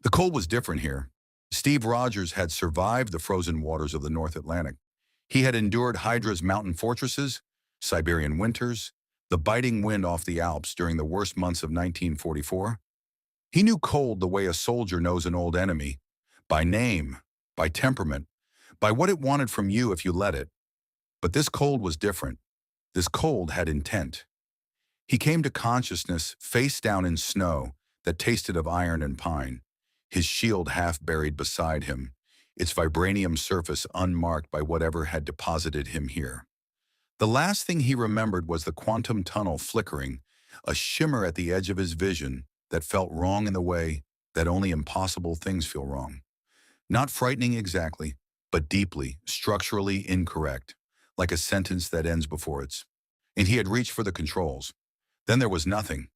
The cold was different here. Steve Rogers had survived the frozen waters of the North Atlantic. He had endured Hydra's mountain fortresses, Siberian winters, the biting wind off the Alps during the worst months of 1944. He knew cold the way a soldier knows an old enemy, by name, by temperament, by what it wanted from you if you let it. But this cold was different. This cold had intent. He came to consciousness face down in snow that tasted of iron and pine, his shield half buried beside him, its vibranium surface unmarked by whatever had deposited him here. The last thing he remembered was the quantum tunnel flickering, a shimmer at the edge of his vision that felt wrong in the way that only impossible things feel wrong. Not frightening exactly, but deeply, structurally incorrect, like a sentence that ends before its. And he had reached for the controls. Then there was nothing.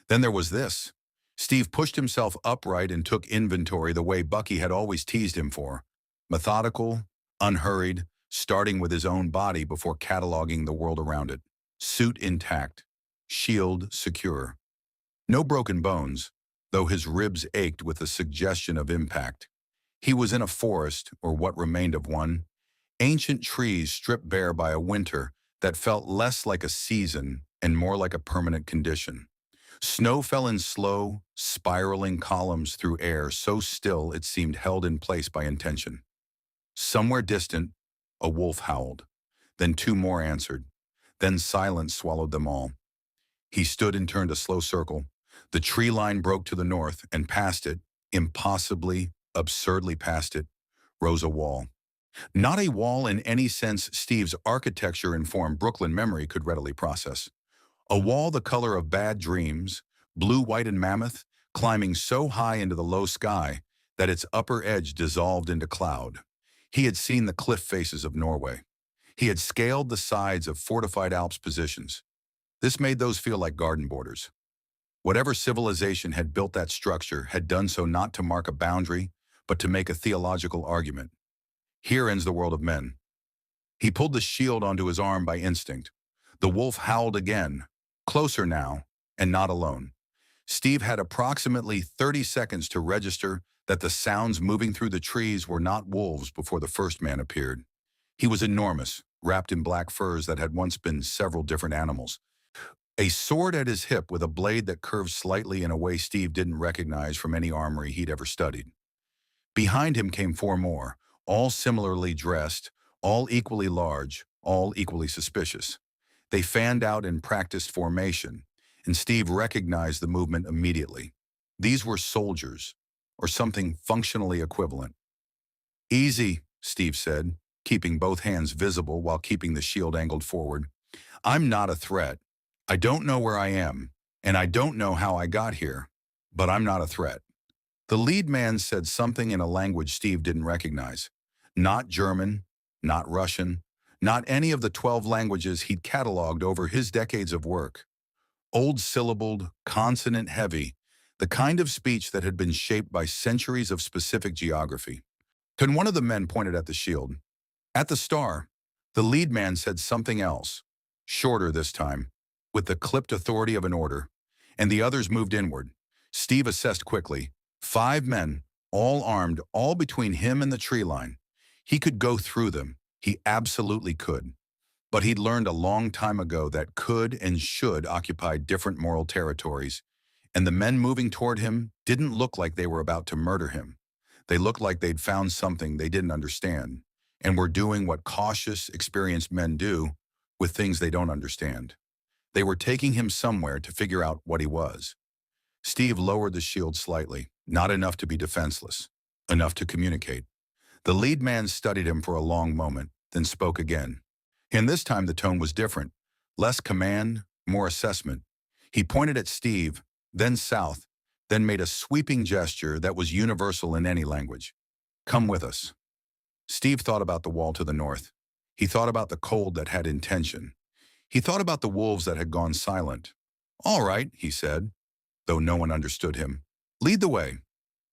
Then there was this. Steve pushed himself upright and took inventory the way Bucky had always teased him for. Methodical, unhurried, starting with his own body before cataloging the world around it. Suit intact. Shield secure. No broken bones, though his ribs ached with the suggestion of impact. He was in a forest, or what remained of one, ancient trees stripped bare by a winter that felt less like a season and more like a permanent condition. Snow fell in slow, spiraling columns through air so still it seemed held in place by intention. Somewhere distant, a wolf howled. Then two more answered. Then silence swallowed them all. He stood and turned a slow circle. The tree line broke to the north, and past it, impossibly, absurdly past it, rose a wall. Not a wall in any sense Steve's architecture-informed Brooklyn memory could readily process. A wall the color of bad dreams, blue, white, and mammoth, climbing so high into the low sky that its upper edge dissolved into cloud. He had seen the cliff faces of Norway. He had scaled the sides of fortified Alps positions. This made those feel like garden borders. Whatever civilization had built that structure had done so not to mark a boundary, but to make a theological argument. Here ends the world of men. He pulled the shield onto his arm by instinct. The wolf howled again, closer now, and not alone. Steve had approximately 30 seconds to register that the sounds moving through the trees were not wolves before the first man appeared. He was enormous, wrapped in black furs that had once been several different animals. A sword at his hip with a blade that curved slightly in a way Steve didn't recognize from any armory he'd ever studied. Behind him came four more, all similarly dressed, all equally large, all equally suspicious. They fanned out in practiced formation, and Steve recognized the movement immediately. These were soldiers, or something functionally equivalent. "Easy," Steve said, keeping both hands visible while keeping the shield angled forward. "I'm not a threat. I don't know where I am, and I don't know how I got here, but I'm not a threat." The lead man said something in a language Steve didn't recognize. Not German, not Russian, not any of the 12 languages he'd cataloged over his decades of work. Old syllabled, consonant-heavy, the kind of speech that had been shaped by centuries of specific geography. Then one of the men pointed at the shield. At the star, the lead man said something else, shorter this time, with the clipped authority of an order, and the others moved inward. Steve assessed quickly. 5 men, all armed, all between him and the tree line. He could go through them. He absolutely could. But he'd learned a long time ago that could and should occupy different moral territories, and the men moving toward him didn't look like they were about to murder him. They looked like they'd found something they didn't understand, and were doing what cautious, experienced men do with things they don't understand. They were taking him somewhere to figure out what he was. Steve lowered the shield slightly, not enough to be defenseless, enough to communicate. The lead man studied him for a long moment, then spoke again. And this time the tone was different, less command, more assessment. He pointed at Steve, then south, then made a sweeping gesture that was universal in any language. "Come with us." Steve thought about the wall to the north. He thought about the cold that had intention. He thought about the wolves that had gone silent. "All right," he said, though no one understood him. "Lead the way."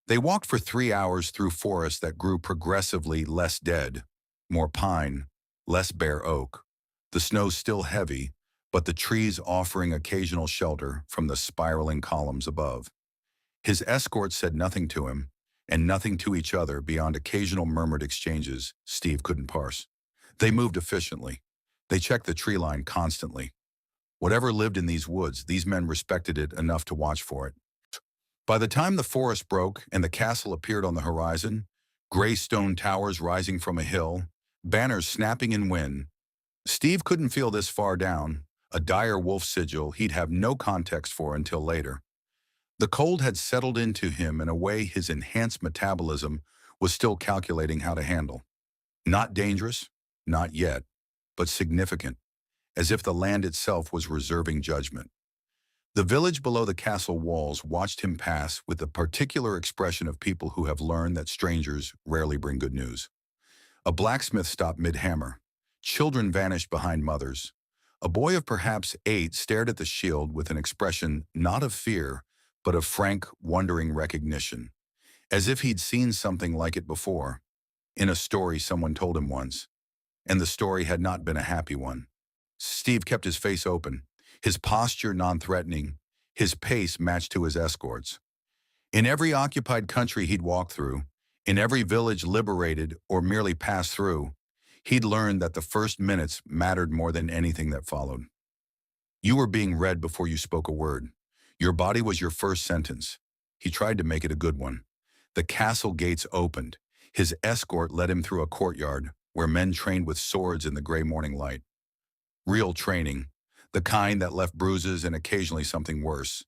They walked for 3 hours through forests that grew progressively less dead, more pine, less bare oak. The snow still heavy, but the trees offering occasional shelter from the spiraling columns above. His escort said nothing to him, and nothing to each other beyond occasional murmured exchanges Steve couldn't parse. They moved efficiently. They checked the tree line constantly. Whatever lived in these woods, these men respected it enough to watch for it. By the time the forest broke and the castle appeared on the horizon, gray stone towers rising from a hill, banners snapping in wind, Steve couldn't feel this far down, a dire wolf sigil he'd have no context for until later. The cold had settled into him in a way his enhanced metabolism was still calculating how to handle. Not dangerous, not yet, but significant, as if the land itself was reserving judgment. The village below the castle walls watched him pass with the particular expression of people who have learned that strangers rarely bring good news. A blacksmith stopped mid-hammer. Children vanished behind mothers. A boy of perhaps 8 stared at the shield with an expression not of fear, but of frank, wondering recognition, as if he'd seen something like it before, in a story someone told him once. And the story had not been a happy one. Steve kept his face open, his posture non-threatening, his pace matched to his escorts. In every occupied country he'd walked through, in every village liberated or merely passed through, he'd learned that the first minutes mattered more than anything that followed. You were being read before you spoke a word. Your body was your first sentence. He tried to make it a good one. The castle gates opened. His escort led him through a courtyard where men trained with swords in the gray morning light. Real training, the kind that left bruises and occasionally something worse.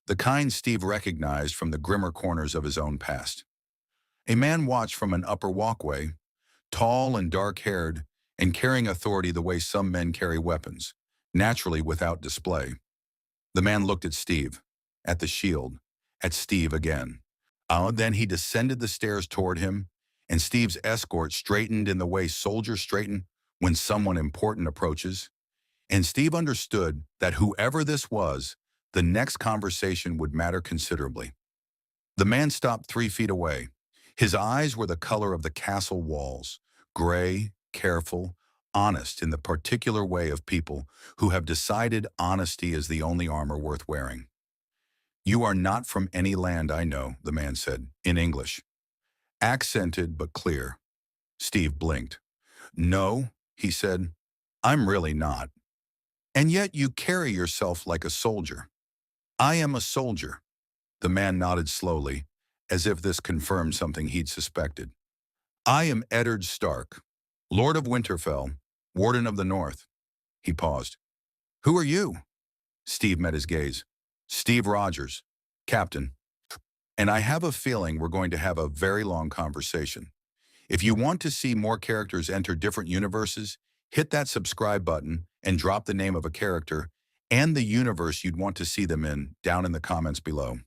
The kind Steve recognized from the grimmer corners of his own past. A man watched from an upper walkway, tall and dark-haired, and carrying authority the way some men carry weapons, naturally without display. The man looked at Steve, at the shield, at Steve again. Then he descended the stairs toward him, and Steve's escort straightened in the way soldiers straighten when someone important approaches. And Steve understood that whoever this was, the next conversation would matter considerably. The man stopped 3 feet away. His eyes were the color of the castle walls, gray, careful, honest in the particular way of people who have decided honesty is the only armor worth wearing. You are not from any land I know, the man said, in English. Accented but clear. Steve blinked. No, he said, I'm really not. And yet you carry yourself like a soldier. I am a soldier. The man nodded slowly, as if this confirmed something he'd suspected. I am Eddard Stark, Lord of Winterfell, Warden of the North. He paused. Who are you? Steve met his gaze. Steve Rogers, Captain. And I have a feeling we're going to have a very long conversation. If you want to see more characters enter different universes, hit that subscribe button and drop the name of a character and the universe you'd want to see them in down in the comments below.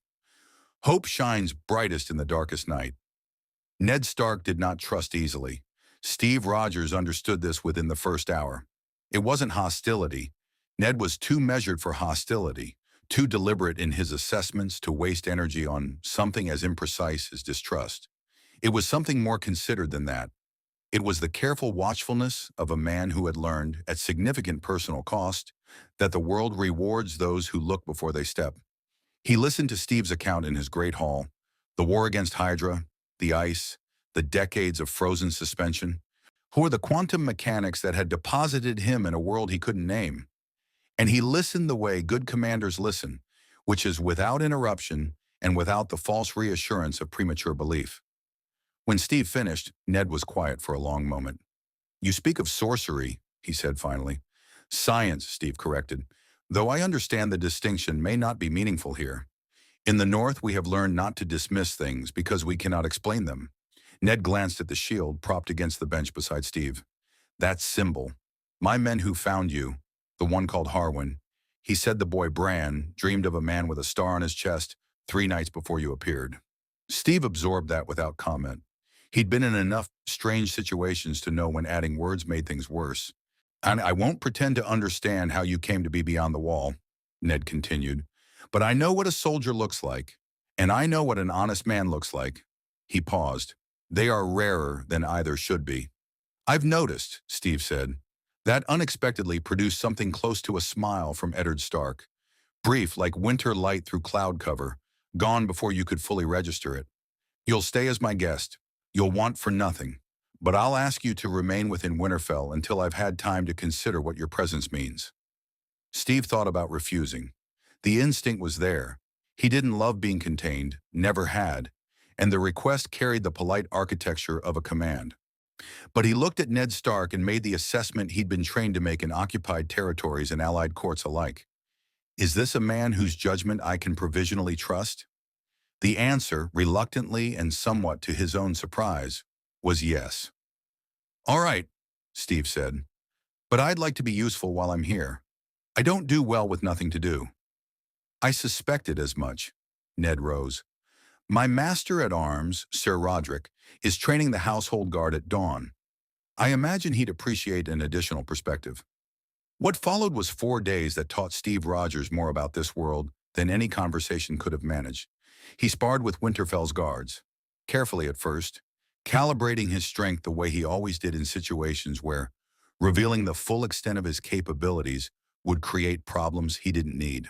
Hope shines brightest in the darkest night. Ned Stark did not trust easily. Steve Rogers understood this within the first hour. It wasn't hostility. Ned was too measured for hostility, too deliberate in his assessments to waste energy on something as imprecise as distrust. It was something more considered than that. It was the careful watchfulness of a man who had learned, at significant personal cost, that the world rewards those who look before they step. He listened to Steve's account in his great hall, the war against Hydra, the ice, the decades of frozen suspension. Who were the quantum mechanics that had deposited him in a world he couldn't name? And he listened the way good commanders listen, which is without interruption and without the false reassurance of premature belief. When Steve finished, Ned was quiet for a long moment. You speak of sorcery, he said finally. Science, Steve corrected, though I understand the distinction may not be meaningful here. In the North, we have learned not to dismiss things because we cannot explain them. Ned glanced at the shield propped against the bench beside Steve. That symbol. My men who found you, the one called Harwin, he said the boy Bran dreamed of a man with a star on his chest 3 nights before you appeared. Steve absorbed that without comment. He'd been in enough strange situations to know when adding words made things worse. And I won't pretend to understand how you came to be beyond the wall, Ned continued, but I know what a soldier looks like, and I know what an honest man looks like. He paused. They are rarer than either should be. I've noticed, Steve said. That unexpectedly produced something close to a smile from Eddard Stark. Brief like winter light through cloud cover, gone before you could fully register it. You'll stay as my guest. You'll want for nothing. But I'll ask you to remain within Winterfell until I've had time to consider what your presence means." Steve thought about refusing. The instinct was there. He didn't love being contained, never had, and the request carried the polite architecture of a command. But he looked at Ned Stark and made the assessment he'd been trained to make in occupied territories and allied courts alike. Is this a man whose judgment I can provisionally trust? The answer, reluctantly and somewhat to his own surprise, was yes. "All right," Steve said, "but I'd like to be useful while I'm here. I don't do well with nothing to do." "I suspected as much." Ned rose. "My master-at-arms, Sir Roderick, is training the household guard at dawn. I imagine he'd appreciate an additional perspective." What followed was 4 days that taught Steve Rogers more about this world than any conversation could have managed. He sparred with Winterfell's guards, carefully at first, calibrating his strength the way he always did in situations where revealing the full extent of his capabilities would create problems he didn't need.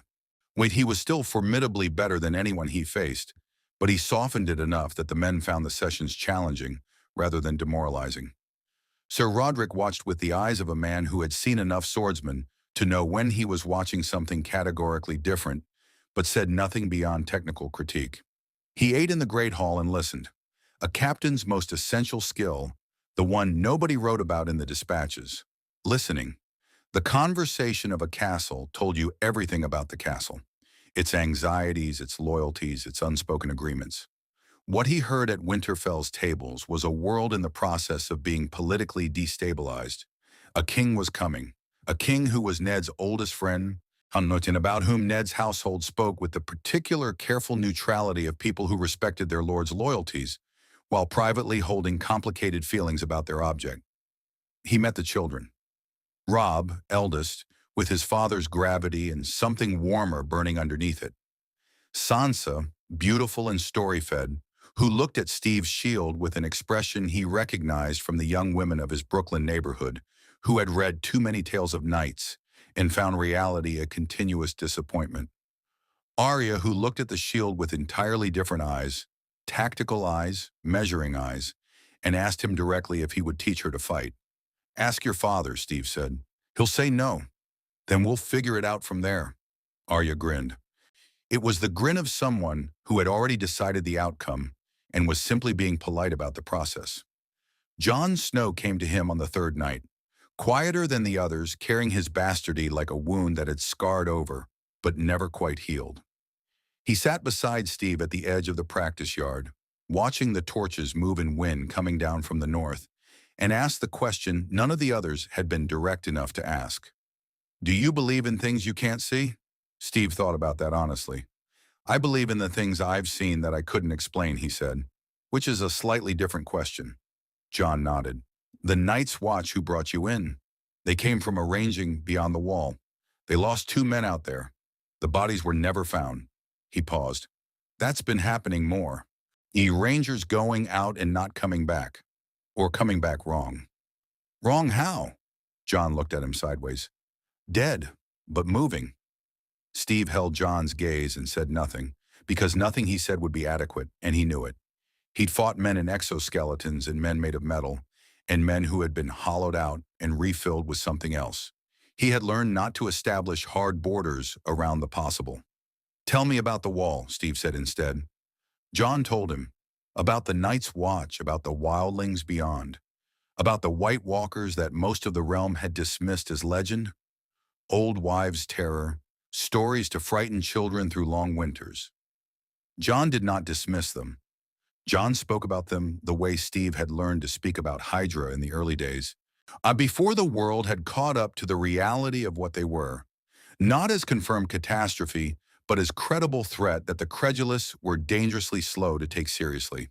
He was still formidably better than anyone he faced, but he softened it enough that the men found the sessions challenging rather than demoralizing. Sir Roderick watched with the eyes of a man who had seen enough swordsmen to know when he was watching something categorically different, but said nothing beyond technical critique. He ate in the Great Hall and listened. A captain's most essential skill, the one nobody wrote about in the dispatches. Listening. The conversation of a castle told you everything about the castle. Its anxieties, its loyalties, its unspoken agreements. What he heard at Winterfell's tables was a world in the process of being politically destabilized. A king was coming. A king who was Ned's oldest friend, and about whom Ned's household spoke with the particular careful neutrality of people who respected their lord's loyalties, while privately holding complicated feelings about their object. He met the children. Robb, eldest, with his father's gravity and something warmer burning underneath it. Sansa, beautiful and story-fed, who looked at Steve's shield with an expression he recognized from the young women of his Brooklyn neighborhood, who had read too many tales of knights and found reality a continuous disappointment. Arya, who looked at the shield with entirely different eyes, tactical eyes, measuring eyes, and asked him directly if he would teach her to fight. "Ask your father," Steve said. "He'll say no. Then we'll figure it out from there." Arya grinned. It was the grin of someone who had already decided the outcome and was simply being polite about the process. Jon Snow came to him on the third night, quieter than the others, carrying his bastardy like a wound that had scarred over, but never quite healed. He sat beside Steve at the edge of the practice yard, watching the torches move in wind coming down from the north, and asked the question none of the others had been direct enough to ask. "Do you believe in things you can't see?" Steve thought about that honestly. "I believe in the things I've seen that I couldn't explain," he said, which is a slightly different question. Jon nodded. "The Night's Watch who brought you in. They came from a ranging beyond the wall. They lost 2 men out there. The bodies were never found." He paused. "That's been happening more. Rangers going out and not coming back. Or coming back wrong." "Wrong how?" Jon looked at him sideways. "Dead, but moving." Steve held Jon's gaze and said nothing, because nothing he said would be adequate, and he knew it. He'd fought men in exoskeletons and men made of metal, and men who had been hollowed out and refilled with something else. He had learned not to establish hard borders around the possible. "Tell me about the wall," Steve said instead. Jon told him about the Night's Watch, about the wildlings beyond, about the White Walkers that most of the realm had dismissed as legend, old wives' terror, stories to frighten children through long winters. Jon did not dismiss them. Jon spoke about them the way Steve had learned to speak about Hydra in the early days, before the world had caught up to the reality of what they were, not as confirmed catastrophe, but as credible threat that the credulous were dangerously slow to take seriously.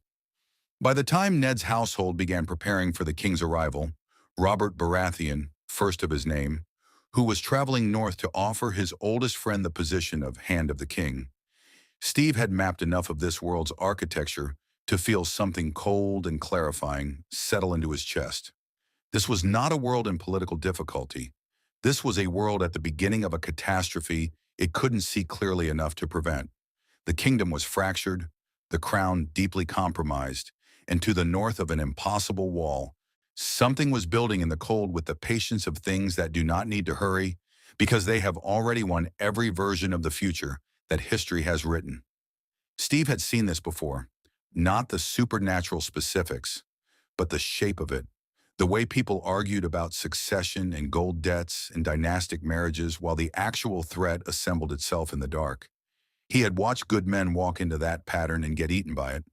By the time Ned's household began preparing for the king's arrival, Robert Baratheon, first of his name, who was traveling north to offer his oldest friend the position of Hand of the King, Steve had mapped enough of this world's architecture to feel something cold and clarifying settle into his chest. This was not a world in political difficulty. This was a world at the beginning of a catastrophe it couldn't see clearly enough to prevent. The kingdom was fractured, the crown deeply compromised, and to the north of an impossible wall, something was building in the cold with the patience of things that do not need to hurry because they have already won every version of the future that history has written. Steve had seen this before, not the supernatural specifics, but the shape of it. The way people argued about succession and gold debts and dynastic marriages while the actual threat assembled itself in the dark. He had watched good men walk into that pattern and get eaten by it.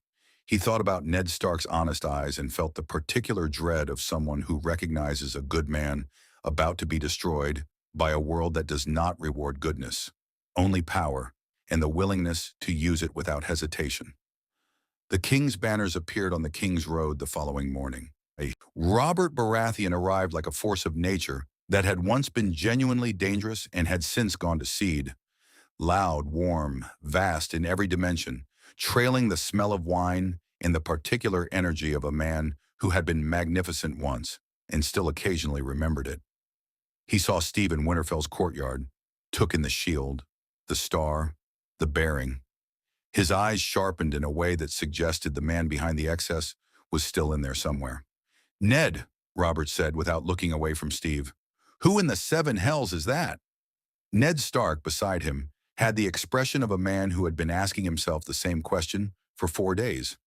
He thought about Ned Stark's honest eyes and felt the particular dread of someone who recognizes a good man about to be destroyed by a world that does not reward goodness, only power, and the willingness to use it without hesitation. The king's banners appeared on the King's Road the following morning. Robert Baratheon arrived like a force of nature that had once been genuinely dangerous and had since gone to seed. Loud, warm, vast in every dimension, trailing the smell of wine and the particular energy of a man who had been magnificent once and still occasionally remembered it. He saw Steve in Winterfell's courtyard, took in the shield, the star, the bearing. His eyes sharpened in a way that suggested the man behind the excess was still in there somewhere. "Ned," Robert said without looking away from Steve. "Who in the seven hells is that?" Ned Stark, beside him, had the expression of a man who had been asking himself the same question for 4 days.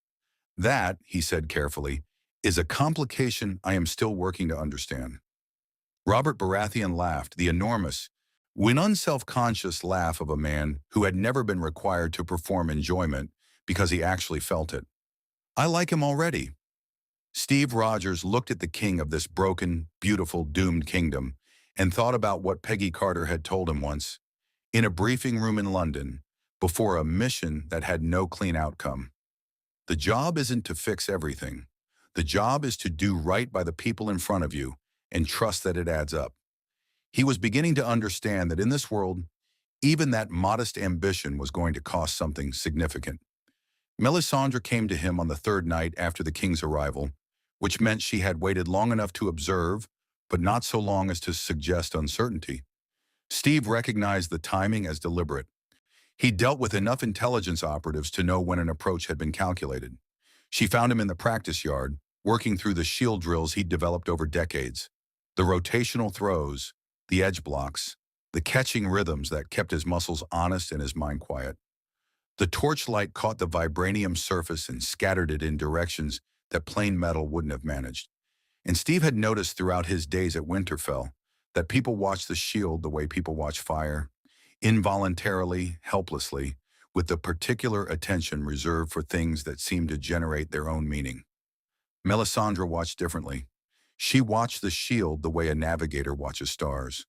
"That," he said carefully, "is a complication I am still working to understand." Robert Baratheon laughed, the enormous, when unself-conscious laugh of a man who had never been required to perform enjoyment because he actually felt it. "I like him already." Steve Rogers looked at the king of this broken, beautiful, doomed kingdom and thought about what Peggy Carter had told him once, in a briefing room in London, before a mission that had no clean outcome. The job isn't to fix everything. The job is to do right by the people in front of you and trust that it adds up. He was beginning to understand that in this world, even that modest ambition was going to cost something significant. Melisandre came to him on the third night after the king's arrival, which meant she had waited long enough to observe, but not so long as to suggest uncertainty. Steve recognized the timing as deliberate. He dealt with enough intelligence operatives to know when an approach had been calculated. She found him in the practice yard, working through the shield drills he'd developed over decades. The rotational throws, the edge blocks, the catching rhythms that kept his muscles honest and his mind quiet. The torchlight caught the vibranium surface and scattered it in directions that plain metal wouldn't have managed. And Steve had noticed throughout his days at Winterfell that people watch the shield the way people watch fire, involuntarily, helplessly, with the particular attention reserved for things that seem to generate their own meaning. Melisandre watched differently. She watched the shield the way a navigator watches stars.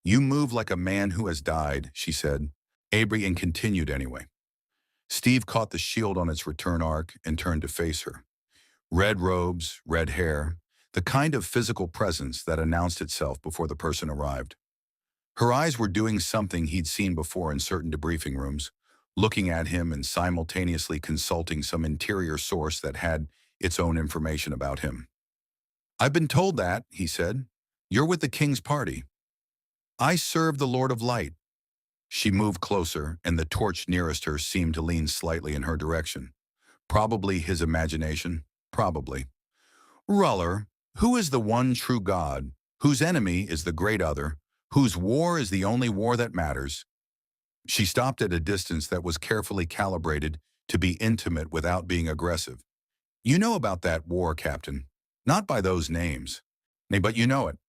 "You move like a man who has died," she said. Abrion continued anyway. Steve caught the shield on its return arc and turned to face her. Red robes, red hair, the kind of physical presence that announced itself before the person arrived. Her eyes were doing something he'd seen before in certain debriefing rooms, looking at him and simultaneously consulting some interior source that had its own information about him. "I've been told that," he said. "You're with the king's party." "I serve the Lord of Light." She moved closer, and the torch nearest her seemed to lean slightly in her direction. Probably his imagination. Probably. "Ruller, who is the one true God, whose enemy is the great other, whose war is the only war that matters?" She stopped at a distance that was carefully calibrated to be intimate without being aggressive. "You know about that war, Captain. Not by those names. Nay, but you know it."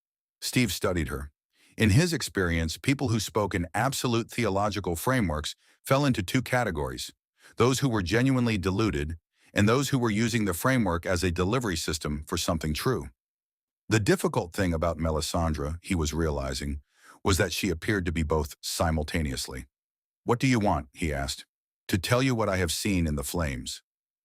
Steve studied her. In his experience, people who spoke in absolute theological frameworks fell into two categories: those who were genuinely deluded and those who were using the framework as a delivery system for something true. The difficult thing about Melisandre, he was realizing, was that she appeared to be both simultaneously. "What do you want?" he asked. "To tell you what I have seen in the flames."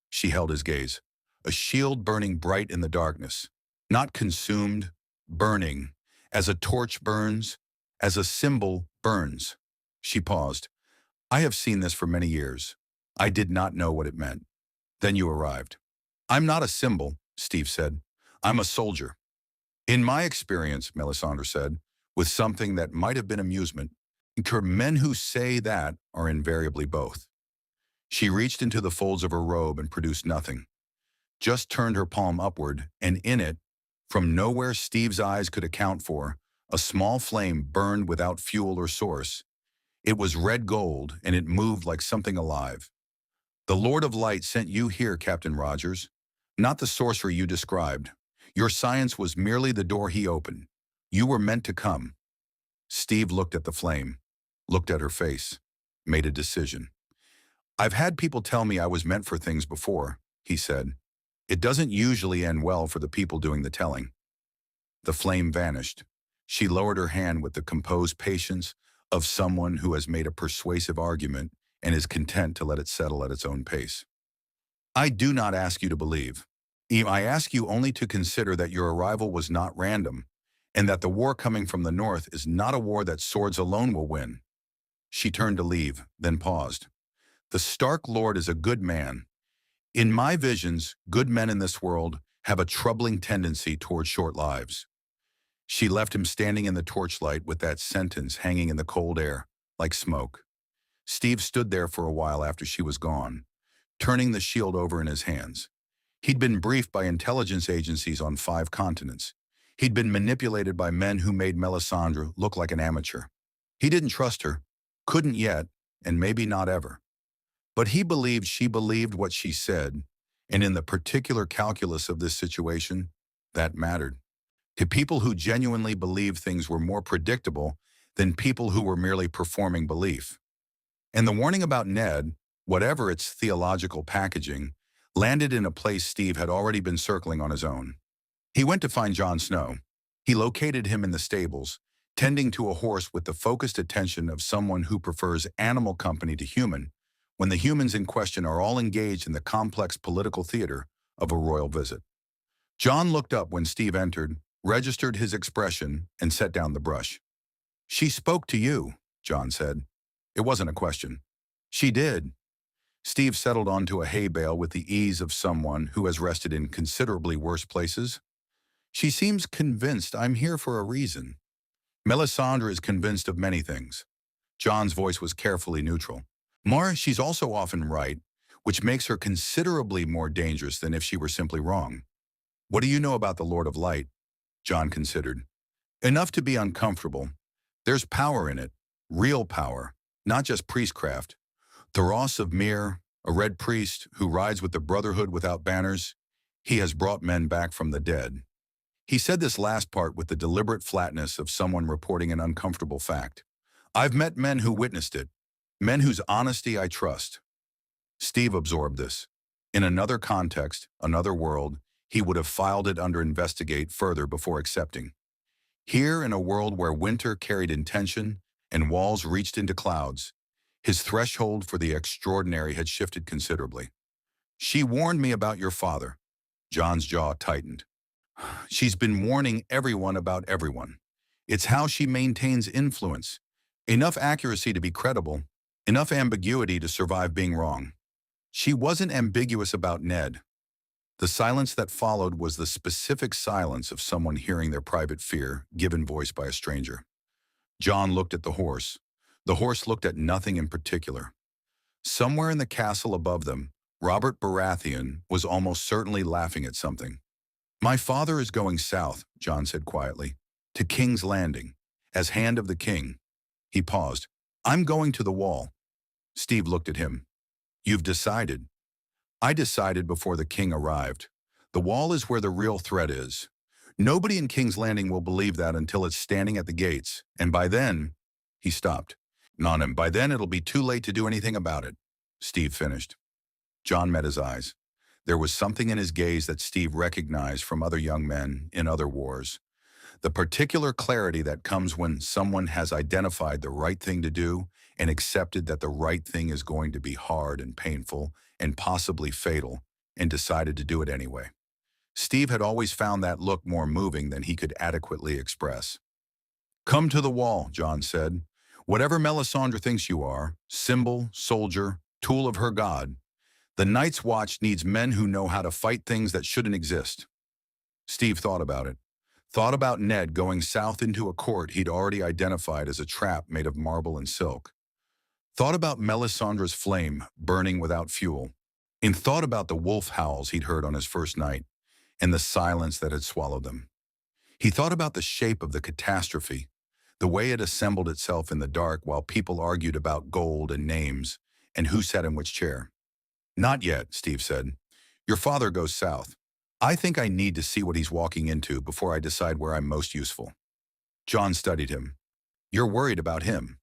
She held his gaze. A shield burning bright in the darkness. Not consumed, burning, as a torch burns, as a symbol burns. She paused. "I have seen this for many years. I did not know what it meant. Then you arrived." "I'm not a symbol," Steve said. "I'm a soldier." "In my experience," Melisandre said, with something that might have been amusement, "men who say that are invariably both." She reached into the folds of her robe and produced nothing, just turned her palm upward, and in it, from nowhere Steve's eyes could account for, a small flame burned without fuel or source. It was red gold, and it moved like something alive. The Lord of Light sent you here, Captain Rogers, not the sorcery you described. Your science was merely the door he opened. You were meant to come. Steve looked at the flame, looked at her face, made a decision. I've had people tell me I was meant for things before, he said. It doesn't usually end well for the people doing the telling. The flame vanished. She lowered her hand with the composed patience of someone who has made a persuasive argument and is content to let it settle at its own pace. I do not ask you to believe. I ask you only to consider that your arrival was not random, and that the war coming from the north is not a war that swords alone will win. She turned to leave, then paused. The Stark Lord is a good man. In my visions, good men in this world have a troubling tendency toward short lives. She left him standing in the torchlight with that sentence hanging in the cold air, like smoke. Steve stood there for a while after she was gone, turning the shield over in his hands. He'd been briefed by intelligence agencies on 5 continents. He'd been manipulated by men who made Melisandre look like an amateur. He didn't trust her, couldn't yet, and maybe not ever. But he believed she believed what she said, and in the particular calculus of this situation, that mattered. To people who genuinely believed things were more predictable than people who were merely performing belief. And the warning about Ned, whatever its theological packaging, landed in a place Steve had already been circling on his own. He went to find Jon Snow. He located him in the stables, tending to a horse with the focused attention of someone who prefers animal company to human, when the humans in question are all engaged in the complex political theater of a royal visit. Jon looked up when Steve entered, registered his expression, and set down the brush. She spoke to you, Jon said. It wasn't a question. She did. Steve settled onto a hay bale with the ease of someone who has rested in considerably worse places. She seems convinced I'm here for a reason. Melisandre is convinced of many things. Jon's voice was carefully neutral. She's also often right, which makes her considerably more dangerous than if she were simply wrong. What do you know about the Lord of Light? Jon considered. Enough to be uncomfortable. There's power in it, real power, not just priestcraft. Thoros of Myr, a red priest who rides with the Brotherhood without banners, he has brought men back from the dead. He said this last part with the deliberate flatness of someone reporting an uncomfortable fact. I've met men who witnessed it, men whose honesty I trust. Steve absorbed this. In another context, another world, he would have filed it under investigate further before accepting. Here, in a world where winter carried intention and walls reached into clouds, his threshold for the extraordinary had shifted considerably. She warned me about your father. Jon's jaw tightened. She's been warning everyone about everyone. It's how she maintains influence. Enough accuracy to be credible, enough ambiguity to survive being wrong. She wasn't ambiguous about Ned. The silence that followed was the specific silence of someone hearing their private fear, given voice by a stranger. Jon looked at the horse. The horse looked at nothing in particular. Somewhere in the castle above them, Robert Baratheon was almost certainly laughing at something. My father is going south, Jon said quietly, to King's Landing, as Hand of the King. He paused. I'm going to the Wall. Steve looked at him. You've decided. I decided before the king arrived. The Wall is where the real threat is. Nobody in King's Landing will believe that until it's standing at the gates, and by then, he stopped. Nonham, by then it'll be too late to do anything about it. Steve finished. Jon met his eyes. There was something in his gaze that Steve recognized from other young men in other wars. The particular clarity that comes when someone has identified the right thing to do and accepted that the right thing is going to be hard and painful and possibly fatal, and decided to do it anyway. Steve had always found that look more moving than he could adequately express. Come to the Wall, Jon said. Whatever Melisandre thinks you are, symbol, soldier, tool of her god, the Night's Watch needs men who know how to fight things that shouldn't exist. Steve thought about it. Thought about Ned going south into a court he'd already identified as a trap made of marble and silk. thought about Melisandre's flame burning without fuel, and thought about the wolf howls he'd heard on his first night and the silence that had swallowed them. He thought about the shape of the catastrophe, the way it assembled itself in the dark while people argued about gold and names and who sat in which chair. Not yet, Steve said. Your father goes south. I think I need to see what he's walking into before I decide where I'm most useful. John studied him. You're worried about him.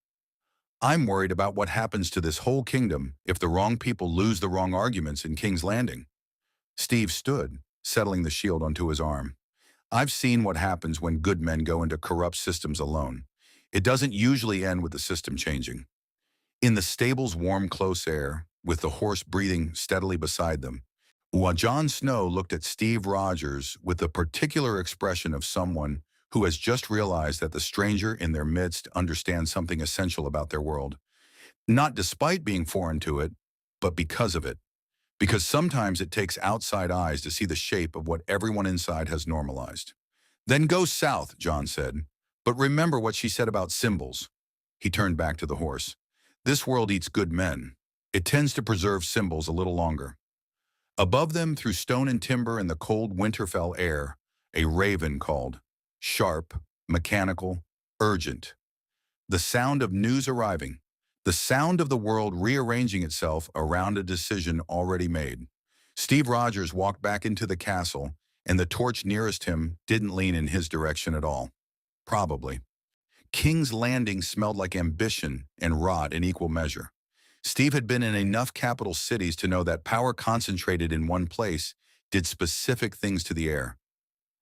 I'm worried about what happens to this whole kingdom if the wrong people lose the wrong arguments in King's Landing. Steve stood, settling the shield onto his arm. I've seen what happens when good men go into corrupt systems alone. It doesn't usually end with the system changing. In the stable's warm, close air, with the horse breathing steadily beside them, while Jon Snow looked at Steve Rogers with the particular expression of someone who has just realized that the stranger in their midst understands something essential about their world, not despite being foreign to it, but because of it. Because sometimes it takes outside eyes to see the shape of what everyone inside has normalized. Then go south, John said. But remember what she said about symbols. He turned back to the horse. This world eats good men. It tends to preserve symbols a little longer. Above them, through stone and timber in the cold Winterfell air, a raven called, sharp, mechanical, urgent. The sound of news arriving, the sound of the world rearranging itself around a decision already made. Steve Rogers walked back into the castle, and the torch nearest him didn't lean in his direction at all. Probably. King's Landing smelled like ambition and rot in equal measure. Steve had been in enough capital cities to know that power concentrated in one place did specific things to the air.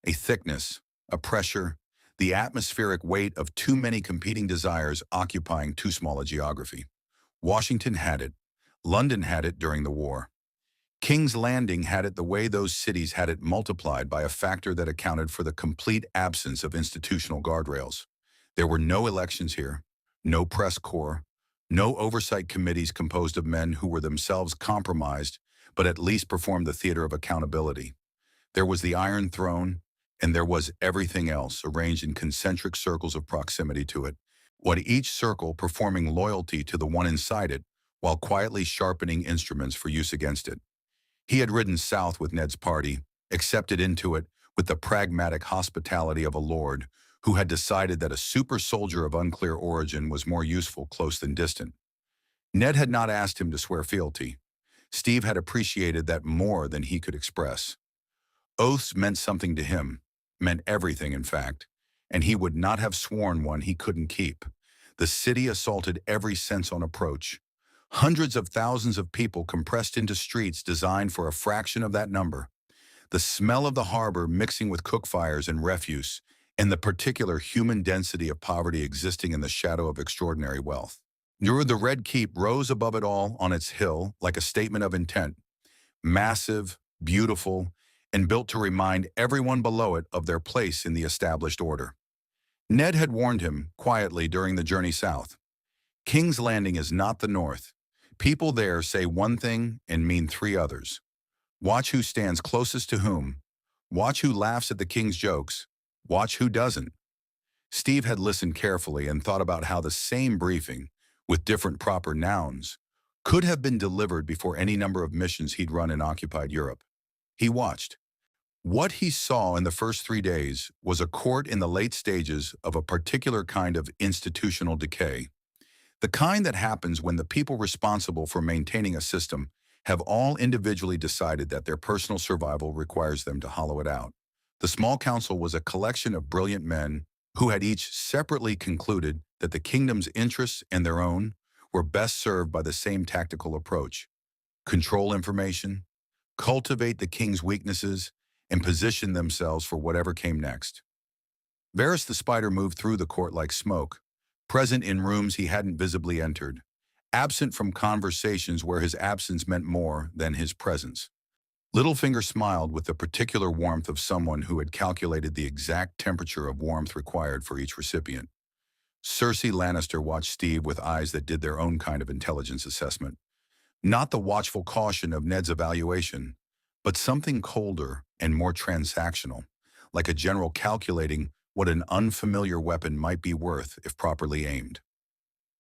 A thickness, a pressure, the atmospheric weight of too many competing desires occupying too small a geography. Washington had it. London had it during the war. King's Landing had it the way those cities had it, multiplied by a factor that accounted for the complete absence of institutional guardrails. There were no elections here, no press corps, no oversight committees composed of men who were themselves compromised, but at least performed the theater of accountability. There was the Iron Throne, and there was everything else arranged in concentric circles of proximity to it, what each circle performing loyalty to the one inside it, while quietly sharpening instruments for use against it. He had ridden south with Ned's party, accepted into it with the pragmatic hospitality of a lord who had decided that a super soldier of unclear origin was more useful close than distant. Ned had not asked him to swear fealty. Steve had appreciated that more than he could express. Oaths meant something to him, meant everything in fact, and he would not have sworn one he couldn't keep. The city assaulted every sense on approach. Hundreds of thousands of people compressed into streets designed for a fraction of that number. The smell of the harbor mixing with cook fires and refuse, and the particular human density of poverty existing in the shadow of extraordinary wealth. The Red Keep rose above it all on its hill like a statement of intent, massive, beautiful, and built to remind everyone below it of their place in the established order. Ned had warned him, quietly, during the journey south. King's Landing is not the North. People there say one thing and mean three others. Watch who stands closest to whom. Watch who laughs at the king's jokes. Watch who doesn't. Steve had listened carefully and thought about how the same briefing, with different proper nouns, could have been delivered before any number of missions he'd run in occupied Europe. He watched. What he saw in the first 3 days was a court in the late stages of a particular kind of institutional decay. The kind that happens when the people responsible for maintaining a system have all individually decided that their personal survival requires them to hollow it out. The small council was a collection of brilliant men who had each separately concluded that the kingdom's interests and their own were best served by the same tactical approach: control information, cultivate the king's weaknesses, and position themselves for whatever came next. Varys the Spider moved through the court like smoke, present in rooms he hadn't visibly entered, absent from conversations where his absence meant more than his presence. Littlefinger smiled with the particular warmth of someone who had calculated the exact temperature of warmth required for each recipient. Cersei Lannister watched Steve with eyes that did their own kind of intelligence assessment. Not the watchful caution of Ned's evaluation, but something colder and more transactional, like a general calculating what an unfamiliar weapon might be worth if properly aimed.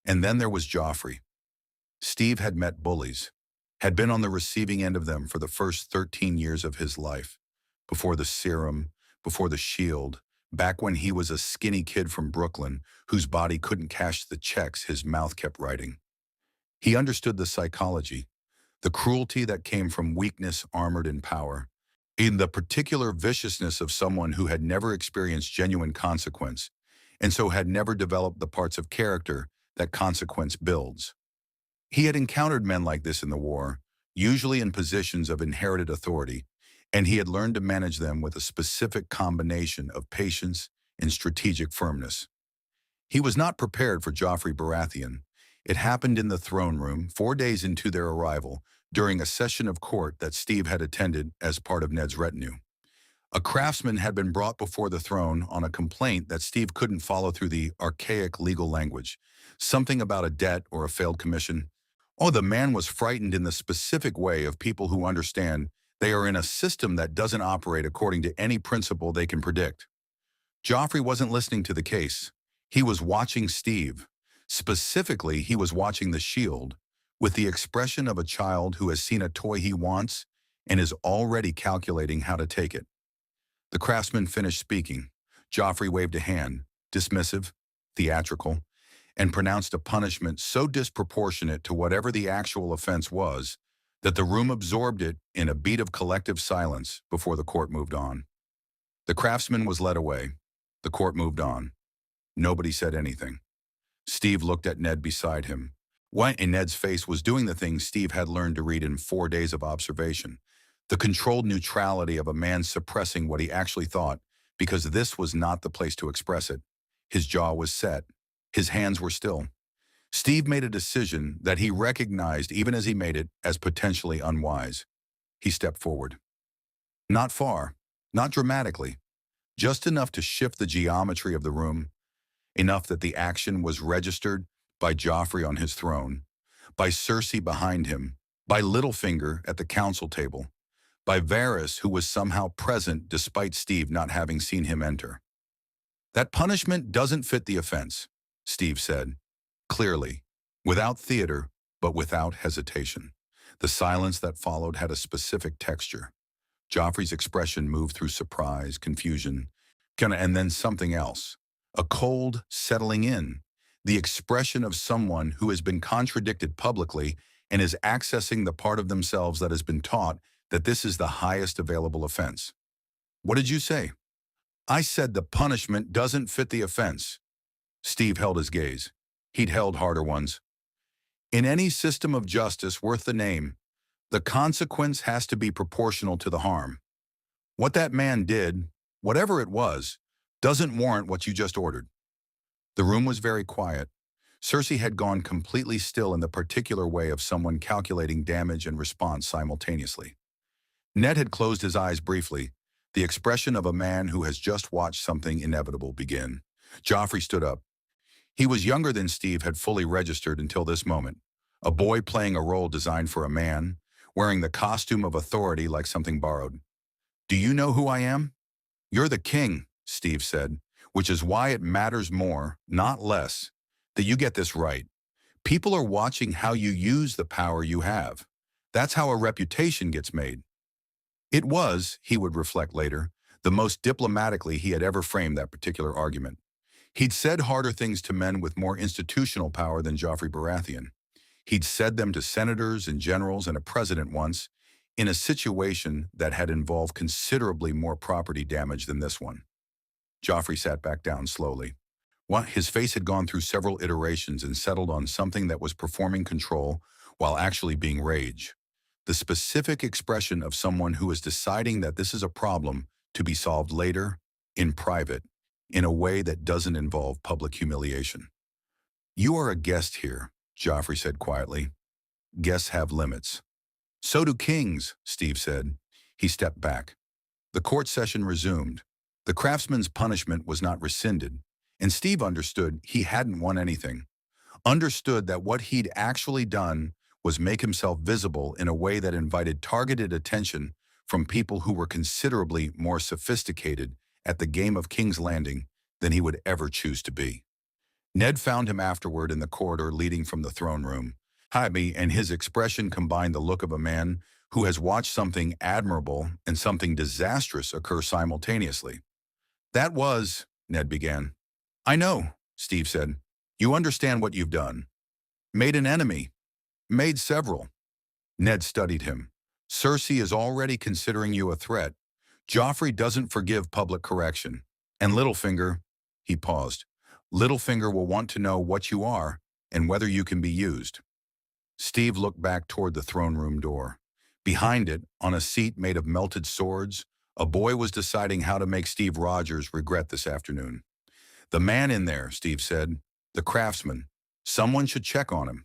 And then there was Joffrey. Steve had met bullies, had been on the receiving end of them for the first 13 years of his life, before the serum, before the shield, back when he was a skinny kid from Brooklyn whose body couldn't cash the checks his mouth kept writing. He understood the psychology, the cruelty that came from weakness armored in power, in the particular viciousness of someone who had never experienced genuine consequence, and so had never developed the parts of character that consequence builds. He had encountered men like this in the war, usually in positions of inherited authority, and he had learned to manage them with a specific combination of patience and strategic firmness. He was not prepared for Joffrey Baratheon. It happened in the throne room 4 days into their arrival, during a session of court that Steve had attended as part of Ned's retinue. A craftsman had been brought before the throne on a complaint that Steve couldn't follow through the archaic legal language, something about a debt or a failed commission. Oh, the man was frightened in the specific way of people who understand they are in a system that doesn't operate according to any principle they can predict. Joffrey wasn't listening to the case. He was watching Steve. Specifically, he was watching the shield, with the expression of a child who has seen a toy he wants and is already calculating how to take it. The craftsman finished speaking. Joffrey waved a hand, dismissive, theatrical, and pronounced a punishment so disproportionate to whatever the actual offense was that the room absorbed it in a beat of collective silence before the court moved on. The craftsman was led away. The court moved on. Nobody said anything. Steve looked at Ned beside him. What in Ned's face was doing the things Steve had learned to read in 4 days of observation. The controlled neutrality of a man suppressing what he actually thought, because this was not the place to express it. His jaw was set. His hands were still. Steve made a decision that he recognized, even as he made it, as potentially unwise. He stepped forward. Not far, not dramatically, just enough to shift the geometry of the room, enough that the action was registered by Joffrey on his throne, by Cersei behind him, by Littlefinger at the council table, by Varys, who was somehow present despite Steve not having seen him enter. That punishment doesn't fit the offense, Steve said, clearly, without theater, but without hesitation. The silence that followed had a specific texture. Joffrey's expression moved through surprise, confusion, and then something else. A cold settling in, the expression of someone who has been contradicted publicly and is accessing the part of themselves that has been taught that this is the highest available offense. What did you say? I said the punishment doesn't fit the offense. Steve held his gaze. He'd held harder ones. In any system of justice worth the name, the consequence has to be proportional to the harm. What that man did, whatever it was, doesn't warrant what you just ordered. The room was very quiet. Cersei had gone completely still in the particular way of someone calculating damage and response simultaneously. Ned had closed his eyes briefly, the expression of a man who has just watched something inevitable begin. Joffrey stood up. He was younger than Steve had fully registered until this moment, a boy playing a role designed for a man, wearing the costume of authority like something borrowed. Do you know who I am? You're the king, Steve said, which is why it matters more, not less, that you get this right. People are watching how you use the power you have. That's how a reputation gets made. It was, he would reflect later, the most diplomatically he had ever framed that particular argument. He'd said harder things to men with more institutional power than Joffrey Baratheon. He'd said them to senators and generals and a president once, in a situation that had involved considerably more property damage than this one. Joffrey sat back down slowly. His face had gone through several iterations and settled on something that was performing control while actually being rage. The specific expression of someone who is deciding that this is a problem to be solved later, in private, in a way that doesn't involve public humiliation. You are a guest here, Joffrey said quietly. Guests have limits. So do kings, Steve said. He stepped back. The court session resumed. The craftsman's punishment was not rescinded, and Steve understood he hadn't won anything. Understood that what he'd actually done was make himself visible in a way that invited targeted attention from people who were considerably more sophisticated at the game of King's Landing than he would ever choose to be. Ned found him afterward in the corridor leading from the throne room. Jaime, and his expression combined the look of a man who has watched something admirable and something disastrous occur simultaneously. That was, Ned began. I know, Steve said. You understand what you've done. Made an enemy. Made several. Ned studied him. Cersei is already considering you a threat. Joffrey doesn't forgive public correction. And Littlefinger, he paused. Littlefinger will want to know what you are and whether you can be used. Steve looked back toward the throne room door. Behind it, on a seat made of melted swords, a boy was deciding how to make Steve Rogers regret this afternoon. The man in there, Steve said. The craftsman. Someone should check on him.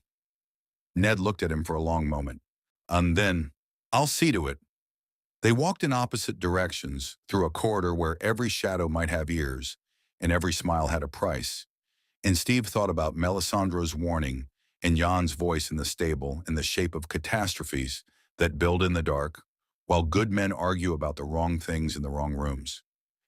Ned looked at him for a long moment. And then, I'll see to it. They walked in opposite directions, through a corridor where every shadow might have ears, and every smile had a price. And Steve thought about Melisandre's warning and Jan's voice in the stable in the shape of catastrophes that build in the dark, while good men argue about the wrong things in the wrong rooms.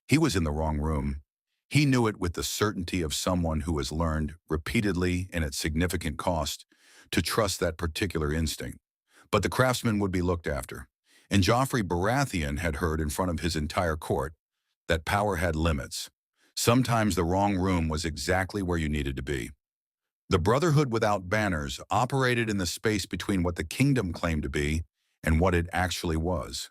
He was in the wrong room. He knew it with the certainty of someone who has learned, repeatedly and at significant cost, to trust that particular instinct. But the craftsman would be looked after. And Joffrey Baratheon had heard in front of his entire court that power had limits. Sometimes the wrong room was exactly where you needed to be. The Brotherhood without banners operated in the space between what the kingdom claimed to be and what it actually was.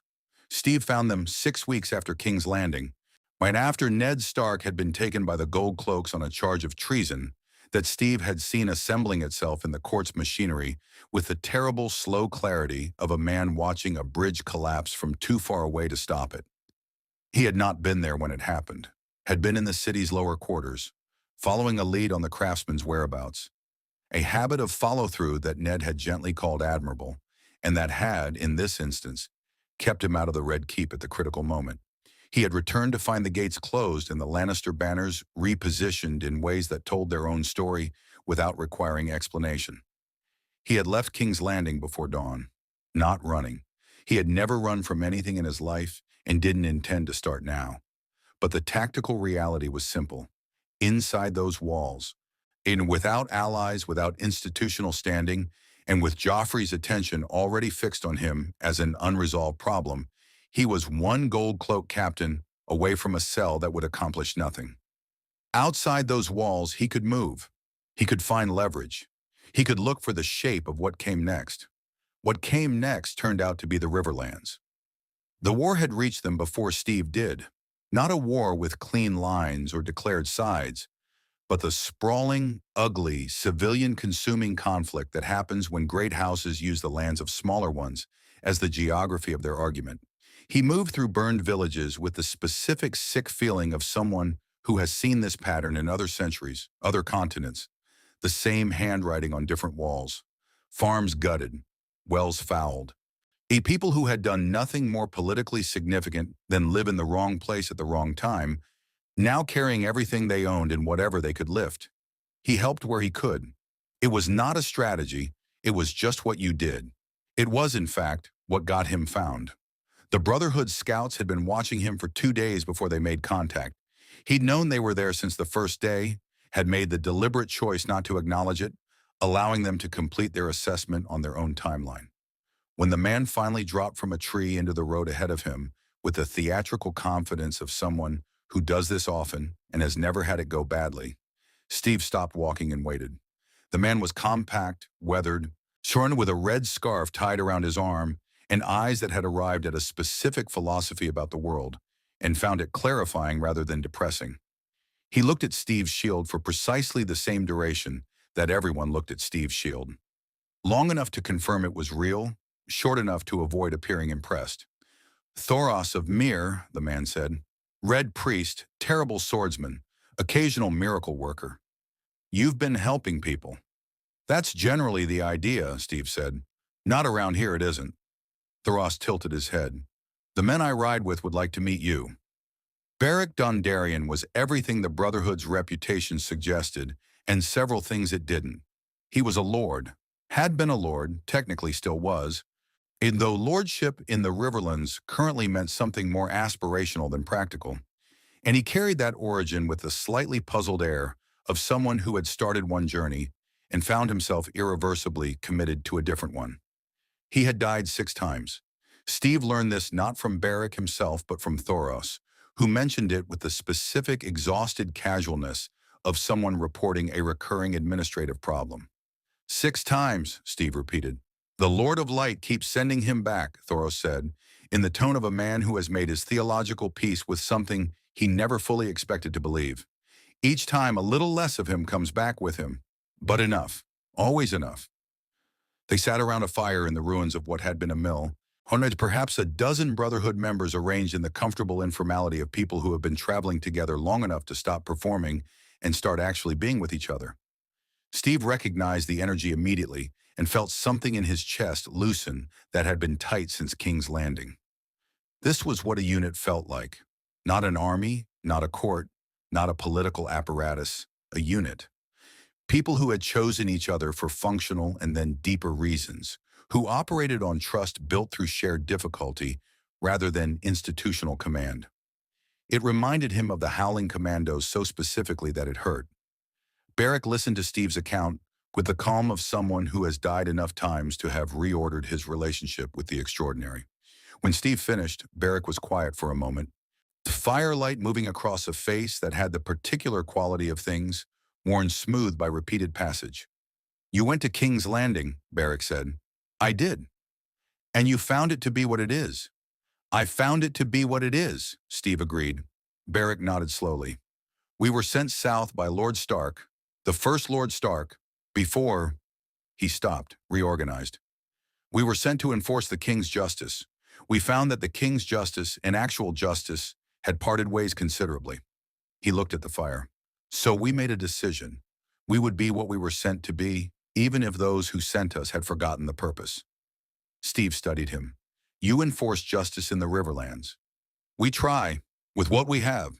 Steve found them 6 weeks after King's Landing, right after Ned Stark had been taken by the Gold Cloaks on a charge of treason that Steve had seen assembling itself in the court's machinery with the terrible, slow clarity of a man watching a bridge collapse from too far away to stop it. He had not been there when it happened, had been in the city's lower quarters, following a lead on the craftsman's whereabouts, a habit of follow-through that Ned had gently called admirable, and that had, in this instance, kept him out of the Red Keep at the critical moment. He had returned to find the gates closed and the Lannister banners repositioned in ways that told their own story without requiring explanation. He had left King's Landing before dawn, not running. He had never run from anything in his life and didn't intend to start now. But the tactical reality was simple. Inside those walls, without allies, without institutional standing, and with Joffrey's attention already fixed on him as an unresolved problem, he was one Gold Cloak captain away from a cell that would accomplish nothing. Outside those walls, he could move. He could find leverage. He could look for the shape of what came next. What came next turned out to be the Riverlands. The war had reached them before Steve did. Not a war with clean lines or declared sides, but the sprawling, ugly, civilian-consuming conflict that happens when great houses use the lands of smaller ones as the geography of their argument. He moved through burned villages with the specific sick feeling of someone who has seen this pattern in other centuries, other continents, the same handwriting on different walls, farms gutted, wells fouled. A people who had done nothing more politically significant than live in the wrong place at the wrong time, now carrying everything they owned and whatever they could lift. He helped where he could. It was not a strategy, it was just what you did. It was, in fact, what got him found. The Brotherhood scouts had been watching him for 2 days before they made contact. He'd known they were there since the first day, had made the deliberate choice not to acknowledge it, allowing them to complete their assessment on their own timeline. When the man finally dropped from a tree into the road ahead of him, with the theatrical confidence of someone who does this often and has never had it go badly, Steve stopped walking and waited. The man was compact, weathered, shorn with a red scarf tied around his arm, and eyes that had arrived at a specific philosophy about the world and found it clarifying rather than depressing. He looked at Steve's shield for precisely the same duration that everyone looked at Steve's shield. Long enough to confirm it was real, short enough to avoid appearing impressed. Thoros of Myr, the man said. Red priest, terrible swordsman, occasional miracle worker. You've been helping people. That's generally the idea, Steve said. Not around here it isn't. Thoros tilted his head. The men I ride with would like to meet you. Beric Dondarrion was everything the Brotherhood's reputation suggested, and several things it didn't. He was a lord, had been a lord, technically still was, and though lordship in the Riverlands currently meant something more aspirational than practical, and he carried that origin with the slightly puzzled air of someone who had started one journey and found himself irreversibly committed to a different one. He had died 6 times. Steve learned this not from Beric himself, but from Thoros, who mentioned it with the specific exhausted casualness of someone reporting a recurring administrative problem. 6 times, Steve repeated. The Lord of Light keeps sending him back, Thoros said, in the tone of a man who has made his theological peace with something he never fully expected to believe. Each time a little less of him comes back with him, but enough, always enough. They sat around a fire in the ruins of what had been a mill, hundreds, perhaps a dozen Brotherhood members arranged in the comfortable informality of people who have been traveling together long enough to stop performing and start actually being with each other. Steve recognized the energy immediately and felt something in his chest loosen that had been tight since King's Landing. This was what a unit felt like. Not an army, not a court, not a political apparatus, a unit. People who had chosen each other for functional and then deeper reasons, who operated on trust built through shared difficulty rather than institutional command. It reminded him of the Howling Commandos so specifically that it hurt. Beric listened to Steve's account with the calm of someone who has died enough times to have reordered his relationship with the extraordinary. When Steve finished, Beric was quiet for a moment, the firelight moving across a face that had the particular quality of things worn smooth by repeated passage. You went to King's Landing, Beric said. I did. And you found it to be what it is. I found it to be what it is, Steve agreed. Beric nodded slowly. We were sent south by Lord Stark, the first Lord Stark, before he stopped, reorganized. We were sent to enforce the King's justice. We found that the King's justice and actual justice had parted ways considerably. He looked at the fire. So we made a decision. We would be what we were sent to be, even if those who sent us had forgotten the purpose. Steve studied him. You enforce justice in the Riverlands. We try, with what we have.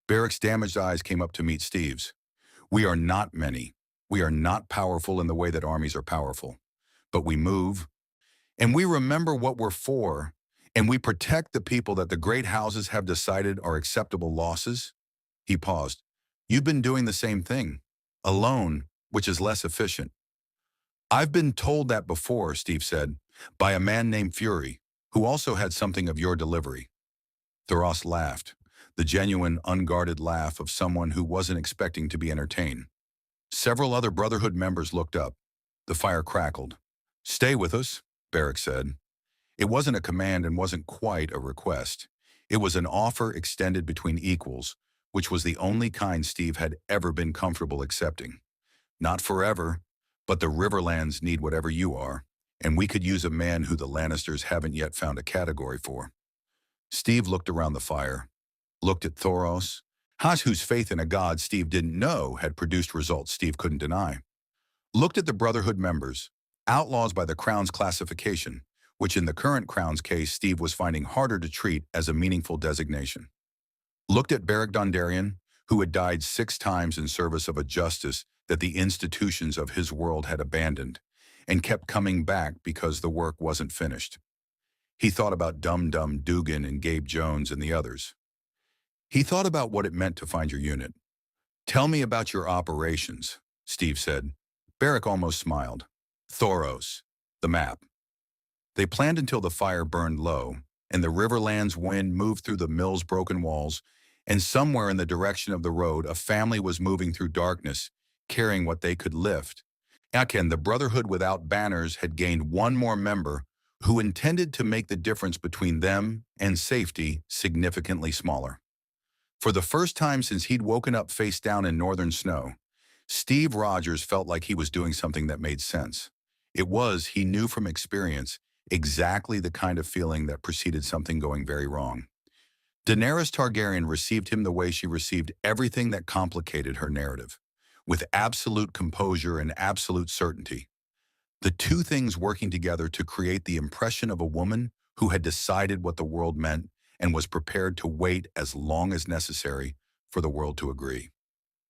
Beric's damaged eyes came up to meet Steve's. We are not many. We are not powerful in the way that armies are powerful. But we move, and we remember what we're for, and we protect the people that the great houses have decided are acceptable losses. He paused. You've been doing the same thing, alone, which is less efficient. I've been told that before, Steve said, by a man named Fury, who also had something of your delivery. Thoros laughed, the genuine, unguarded laugh of someone who wasn't expecting to be entertained. Several other Brotherhood members looked up. The fire crackled. Stay with us, Beric said. It wasn't a command and wasn't quite a request. It was an offer extended between equals, which was the only kind Steve had ever been comfortable accepting. Not forever, but the Riverlands need whatever you are, and we could use a man who the Lannisters haven't yet found a category for. Steve looked around the fire, looked at Thoros, whose faith in a god Steve didn't know had produced results Steve couldn't deny. Looked at the Brotherhood members, outlaws by the Crown's classification, which in the current Crown's case Steve was finding harder to treat as a meaningful designation. Looked at Beric Dondarrion, who had died 6 times in service of a justice that the institutions of his world had abandoned, and kept coming back because the work wasn't finished. He thought about Dum Dum Dugan and Gabe Jones and the others. He thought about what it meant to find your unit. Tell me about your operations, Steve said. Beric almost smiled. Thoros, the map. They planned until the fire burned low, and the Riverlands wind moved through the mill's broken walls, and somewhere in the direction of the road a family was moving through darkness, carrying what they could lift. Aken, the Brotherhood without banners, had gained one more member who intended to make the difference between them and safety significantly smaller. For the first time since he'd woken up face down in northern snow, Steve Rogers felt like he was doing something that made sense. It was, he knew from experience, exactly the kind of feeling that preceded something going very wrong. Daenerys Targaryen received him the way she received everything that complicated her narrative, with absolute composure and absolute certainty. The two things working together to create the impression of a woman who had decided what the world meant and was prepared to wait as long as necessary for the world to agree.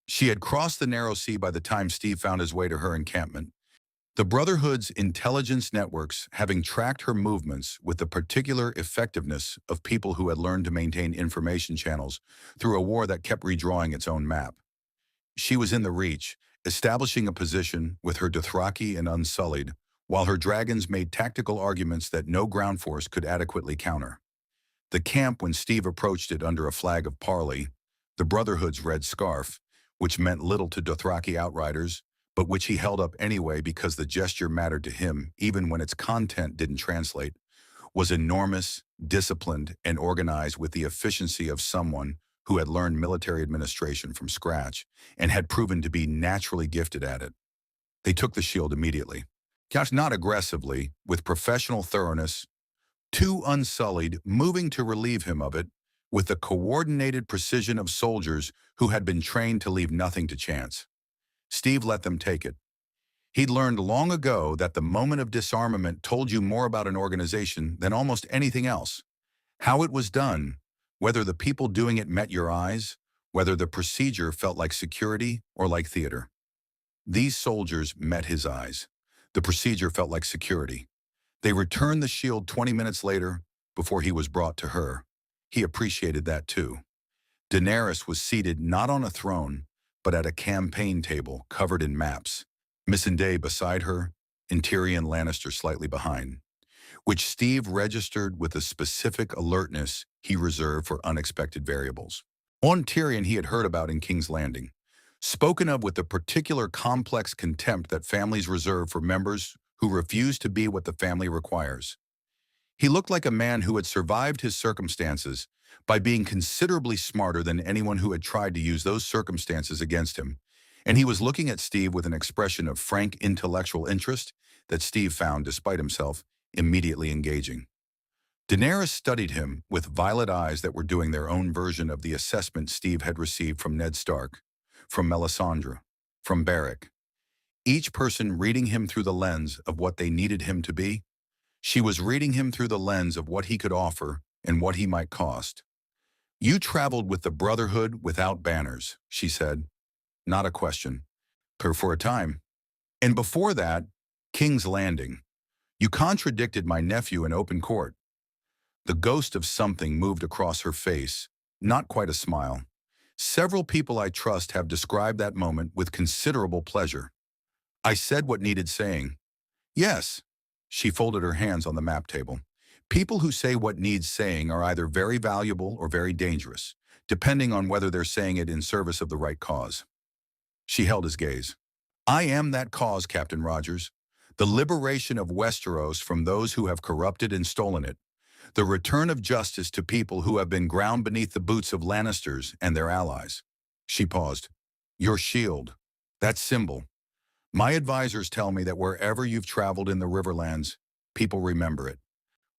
She had crossed the narrow sea by the time Steve found his way to her encampment, the Brotherhood's intelligence networks having tracked her movements with the particular effectiveness of people who had learned to maintain information channels through a war that kept redrawing its own map. She was in the Reach, establishing a position with her Dothraki and Unsullied, while her dragons made tactical arguments that no ground force could adequately counter. The camp, when Steve approached it under a flag of parley, the Brotherhood's red scarf, which meant little to Dothraki outriders, but which he held up anyway because the gesture mattered to him even when its content didn't translate, was enormous, disciplined, and organized with the efficiency of someone who had learned military administration from scratch and had proven to be naturally gifted at it. They took the shield immediately. Not aggressively, with professional thoroughness, too Unsullied moving to relieve him of it, with the coordinated precision of soldiers who had been trained to leave nothing to chance. Steve let them take it. He'd learned long ago that the moment of disarmament told you more about an organization than almost anything else. How it was done, whether the people doing it met your eyes, whether the procedure felt like security or like theater. These soldiers met his eyes. The procedure felt like security. They returned the shield 20 minutes later before he was brought to her. He appreciated that too. Daenerys was seated not on a throne, but at a campaign table covered in maps. Missandei beside her, and Tyrion Lannister slightly behind, which Steve registered with a specific alertness he reserved for unexpected variables. On Tyrion he had heard about in King's Landing, spoken of with the particular complex contempt that families reserve for members who refuse to be what the family requires. He looked like a man who had survived his circumstances by being considerably smarter than anyone who had tried to use those circumstances against him, and he was looking at Steve with an expression of frank intellectual interest that Steve found, despite himself, immediately engaging. Daenerys studied him with violet eyes that were doing their own version of the assessment Steve had received from Ned Stark, from Melisandre, from Beric. Each person reading him through the lens of what they needed him to be. She was reading him through the lens of what he could offer and what he might cost. "You traveled with the Brotherhood without banners," she said. Not a question. For a time. And before that, King's Landing. You contradicted my nephew in open court. The ghost of something moved across her face, not quite a smile. Several people I trust have described that moment with considerable pleasure. I said what needed saying. Yes. She folded her hands on the map table. People who say what needs saying are either very valuable or very dangerous, depending on whether they're saying it in service of the right cause. She held his gaze. I am that cause, Captain Rogers. The liberation of Westeros from those who have corrupted and stolen it. The return of justice to people who have been ground beneath the boots of Lannisters and their allies. She paused. Your shield. That symbol. My advisors tell me that wherever you've traveled in the Riverlands, people remember it.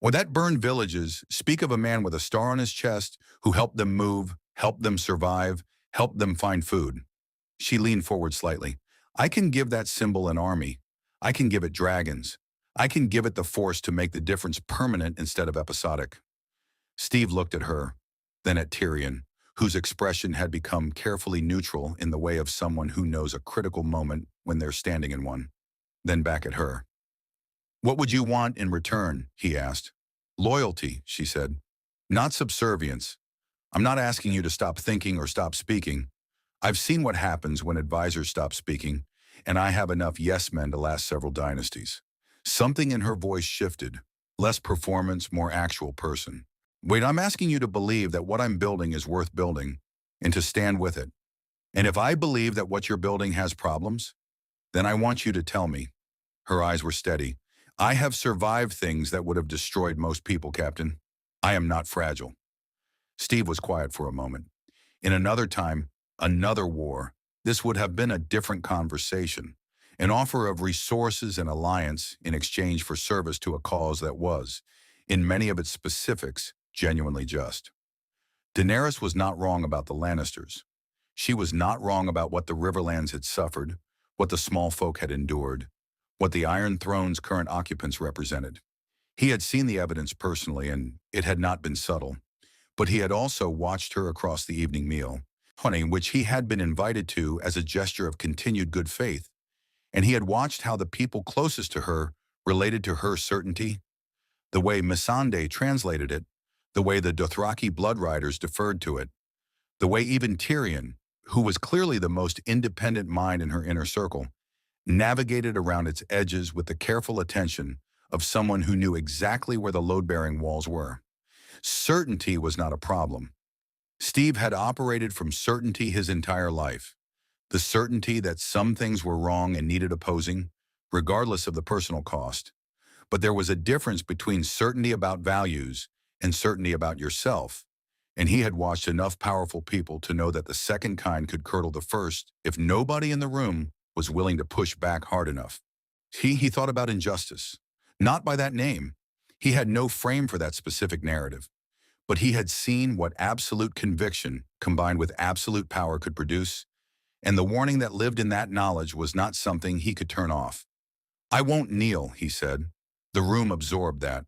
Or that burned villages speak of a man with a star on his chest who helped them move, helped them survive, helped them find food. She leaned forward slightly. I can give that symbol an army. I can give it dragons. I can give it the force to make the difference permanent instead of episodic. Steve looked at her, then at Tyrion, whose expression had become carefully neutral in the way of someone who knows a critical moment when they're standing in one, then back at her. What would you want in return? He asked. Loyalty, she said. Not subservience. I'm not asking you to stop thinking or stop speaking. I've seen what happens when advisors stop speaking, and I have enough yes men to last several dynasties. Something in her voice shifted. Less performance, more actual person. Wait, I'm asking you to believe that what I'm building is worth building, and to stand with it. And if I believe that what you're building has problems, then I want you to tell me. Her eyes were steady. I have survived things that would have destroyed most people, Captain. I am not fragile. Steve was quiet for a moment. In another time, another war, this would have been a different conversation, an offer of resources and alliance in exchange for service to a cause that was, in many of its specifics, genuinely just. Daenerys was not wrong about the Lannisters. She was not wrong about what the Riverlands had suffered, what the small folk had endured, what the Iron Throne's current occupants represented. He had seen the evidence personally, and it had not been subtle. But he had also watched her across the evening meal, which he had been invited to as a gesture of continued good faith. And he had watched how the people closest to her related to her certainty, the way Missandei translated it, the way the Dothraki blood riders deferred to it, the way even Tyrion, who was clearly the most independent mind in her inner circle, navigated around its edges with the careful attention of someone who knew exactly where the load-bearing walls were. Certainty was not a problem. Steve had operated from certainty his entire life. The certainty that some things were wrong and needed opposing, regardless of the personal cost. But there was a difference between certainty about values and certainty about yourself, and he had watched enough powerful people to know that the second kind could curdle the first if nobody in the room was willing to push back hard enough. He thought about injustice, not by that name. He had no frame for that specific narrative, but he had seen what absolute conviction combined with absolute power could produce, and the warning that lived in that knowledge was not something he could turn off. "I won't kneel," he said. The room absorbed that.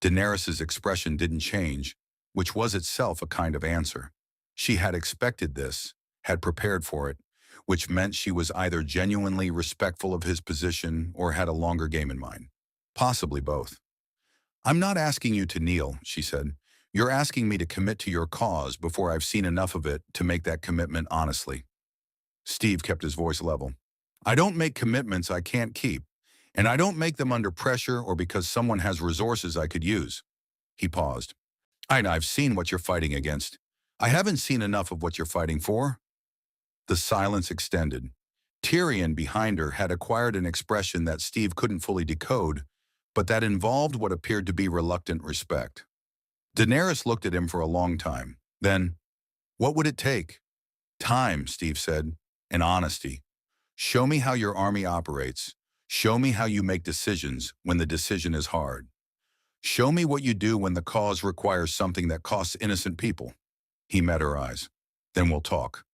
Daenerys's expression didn't change, which was itself a kind of answer. She had expected this, had prepared for it, which meant she was either genuinely respectful of his position or had a longer game in mind. Possibly both. "I'm not asking you to kneel," she said. "You're asking me to commit to your cause before I've seen enough of it to make that commitment honestly." Steve kept his voice level. "I don't make commitments I can't keep, and I don't make them under pressure or because someone has resources I could use." He paused. I've seen what you're fighting against. I haven't seen enough of what you're fighting for." The silence extended. Tyrion behind her had acquired an expression that Steve couldn't fully decode, but that involved what appeared to be reluctant respect. Daenerys looked at him for a long time. Then, "What would it take?" "Time," Steve said, "and honesty. Show me how your army operates. Show me how you make decisions when the decision is hard. Show me what you do when the cause requires something that costs innocent people." He met her eyes. "Then we'll talk."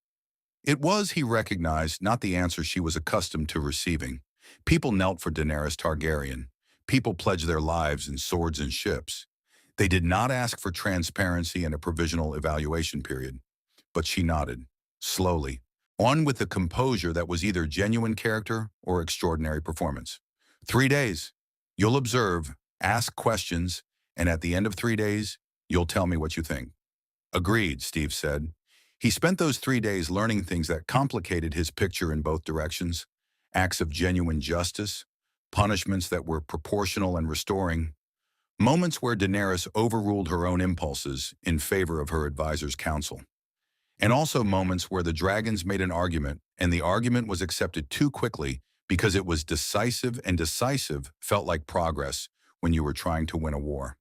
It was, he recognized, not the answer she was accustomed to receiving. People knelt for Daenerys Targaryen. People pledged their lives in swords and ships. They did not ask for transparency and a provisional evaluation period. But she nodded, slowly, on with the composure that was either genuine character or extraordinary performance. 3 days. You'll observe, ask questions, and at the end of 3 days, you'll tell me what you think." "Agreed," Steve said. He spent those 3 days learning things that complicated his picture in both directions: acts of genuine justice, punishments that were proportional and restoring, moments where Daenerys overruled her own impulses in favor of her advisor's counsel, and also moments where the dragons made an argument and the argument was accepted too quickly because it was decisive, and decisive felt like progress when you were trying to win a war.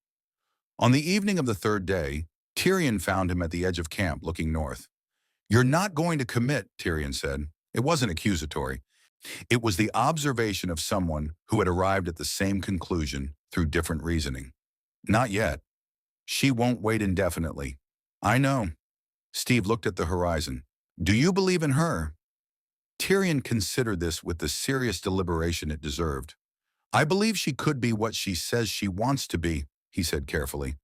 On the evening of the third day, Tyrion found him at the edge of camp looking north. "You're not going to commit," Tyrion said. It wasn't accusatory. It was the observation of someone who had arrived at the same conclusion through different reasoning. "Not yet. She won't wait indefinitely." "I know." Steve looked at the horizon. "Do you believe in her?" Tyrion considered this with the serious deliberation it deserved. "I believe she could be what she says she wants to be," he said carefully.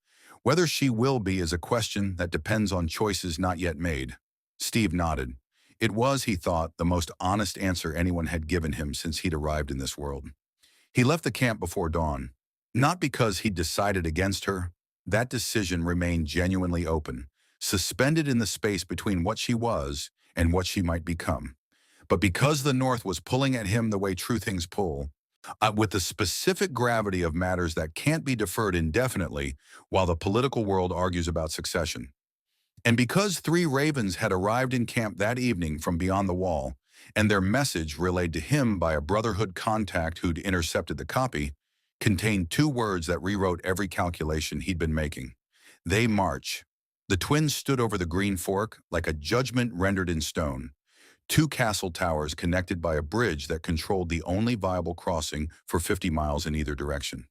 "Whether she will be is a question that depends on choices not yet made." Steve nodded. It was, he thought, the most honest answer anyone had given him since he'd arrived in this world. He left the camp before dawn. Not because he'd decided against her. That decision remained genuinely open, suspended in the space between what she was and what she might become. But because the North was pulling at him the way true things pull, with the specific gravity of matters that can't be deferred indefinitely while the political world argues about succession. And because 3 ravens had arrived in camp that evening from beyond the wall, and their message, relayed to him by a Brotherhood contact who'd intercepted the copy, contained 2 words that rewrote every calculation he'd been making. They march. The twins stood over the Green Fork like a judgment rendered in stone. 2 castle towers connected by a bridge that controlled the only viable crossing for 50 miles in either direction.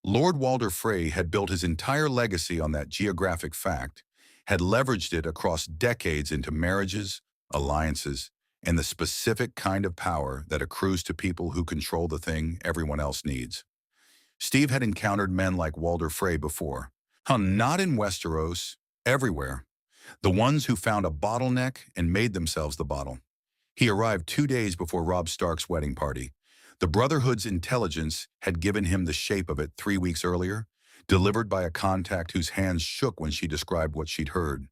Lord Walder Frey had built his entire legacy on that geographic fact, had leveraged it across decades into marriages, alliances, and the specific kind of power that accrues to people who control the thing everyone else needs. Steve had encountered men like Walder Frey before. Not in Westeros, everywhere. The ones who found a bottleneck and made themselves the bottle. He arrived 2 days before Robb Stark's wedding party. The Brotherhood's intelligence had given him the shape of it 3 weeks earlier, delivered by a contact whose hands shook when she described what she'd heard.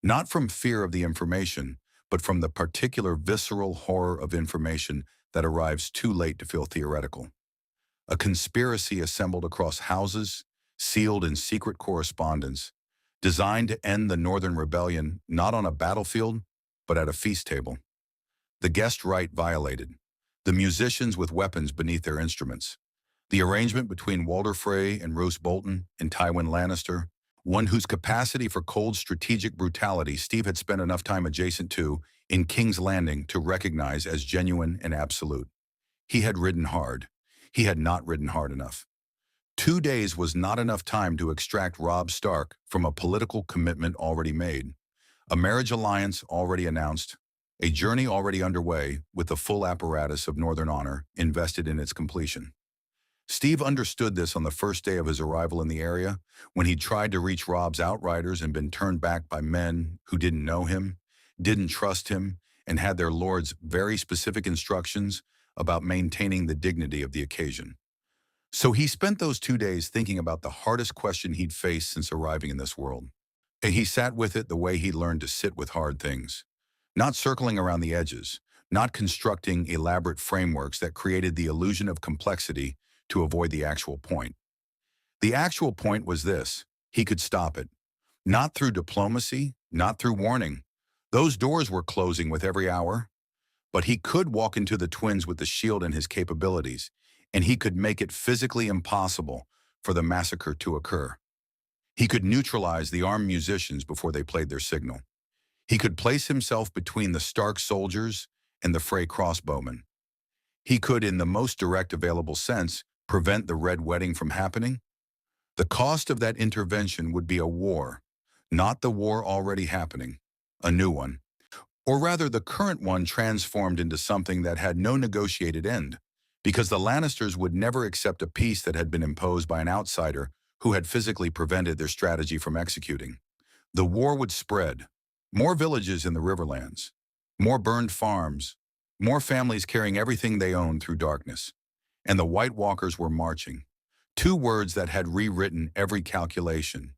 Not from fear of the information, but from the particular visceral horror of information that arrives too late to feel theoretical. A conspiracy assembled across houses, sealed in secret correspondence, designed to end the Northern Rebellion not on a battlefield, but at a feast table. The guest right violated, the musicians with weapons beneath their instruments, the arrangement between Walder Frey and Roose Bolton and Tywin Lannister, one whose capacity for cold strategic brutality Steve had spent enough time adjacent to in King's Landing to recognize as genuine and absolute. He had ridden hard. He had not ridden hard enough. 2 days was not enough time to extract Robb Stark from a political commitment already made, a marriage alliance already announced, a journey already underway with the full apparatus of Northern honor invested in its completion. Steve understood this on the first day of his arrival in the area, when he'd tried to reach Robb's outriders and been turned back by men who didn't know him, didn't trust him, and had their lord's very specific instructions about maintaining the dignity of the occasion. So he spent those 2 days thinking about the hardest question he'd faced since arriving in this world. And he sat with it the way he'd learned to sit with hard things, not circling around the edges, not constructing elaborate frameworks that created the illusion of complexity to avoid the actual point. The actual point was this: he could stop it. Not through diplomacy, not through warning. Those doors were closing with every hour. But he could walk into the twins with the shield and his capabilities, and he could make it physically impossible for the massacre to occur. He could neutralize the armed musicians before they played their signal. He could place himself between the Stark soldiers and the Frey crossbowmen. He could, in the most direct available sense, prevent the Red Wedding from happening. The cost of that intervention would be a war, not the war already happening, a new one. Or rather, the current one transformed into something that had no negotiated end, because the Lannisters would never accept a peace that had been imposed by an outsider who had physically prevented their strategy from executing. The war would spread. More villages in the Riverlands, more burned farms, more families carrying everything they owned through darkness. And the White Walkers were marching. Two words that had rewritten every calculation.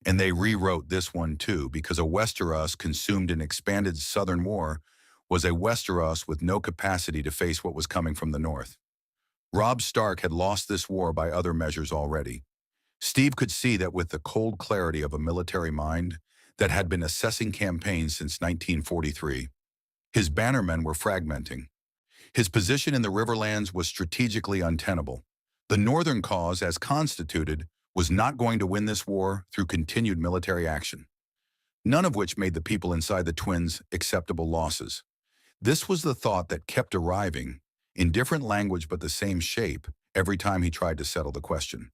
And they rewrote this one too, because a Westeros consumed in expanded Southern war was a Westeros with no capacity to face what was coming from the north. Robb Stark had lost this war by other measures already. Steve could see that with the cold clarity of a military mind that had been assessing campaigns since 1943. His bannermen were fragmenting. His position in the Riverlands was strategically untenable. The Northern cause, as constituted, was not going to win this war through continued military action, none of which made the people inside the twins acceptable losses. This was the thought that kept arriving, in different language but the same shape, every time he tried to settle the question.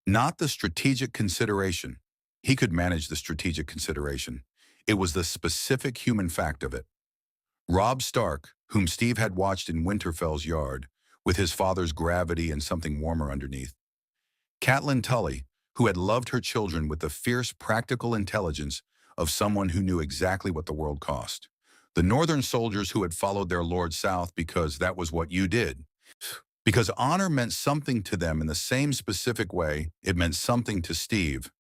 Not the strategic consideration. He could manage the strategic consideration. It was the specific human fact of it. Robb Stark, whom Steve had watched in Winterfell's yard, with his father's gravity and something warmer underneath. Catelyn Tully, who had loved her children with the fierce practical intelligence of someone who knew exactly what the world cost. The Northern soldiers who had followed their lord south because that was what you did. Because honor meant something to them in the same specific way it meant something to Steve,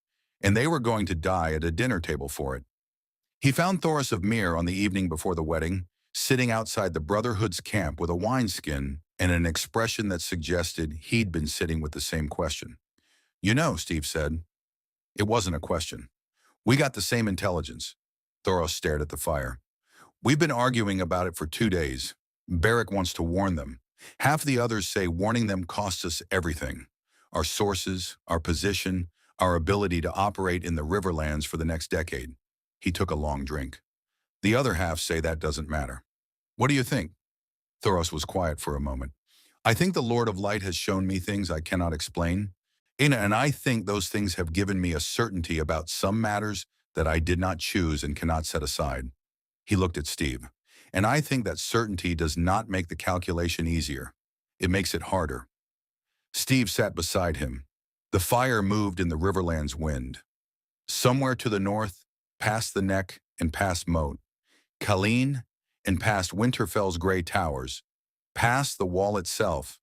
and they were going to die at a dinner table for it. He found Thoros of Myr on the evening before the wedding, sitting outside the Brotherhood's camp with a wineskin and an expression that suggested he'd been sitting with the same question. "You know," Steve said. It wasn't a question. "We got the same intelligence." Thoros stared at the fire. "We've been arguing about it for 2 days. Beric wants to warn them. Half the others say warning them costs us everything. Our sources, our position, our ability to operate in the Riverlands for the next decade." He took a long drink. "The other half say that doesn't matter. What do you think?" Thoros was quiet for a moment. "I think the Lord of Light has shown me things I cannot explain. And I think those things have given me a certainty about some matters that I did not choose and cannot set aside." He looked at Steve. "And I think that certainty does not make the calculation easier. It makes it harder." Steve sat beside him. The fire moved in the Riverland's wind. Somewhere to the north, past the Neck and past Moat, Kalene and past Winterfell's gray towers, past the wall itself,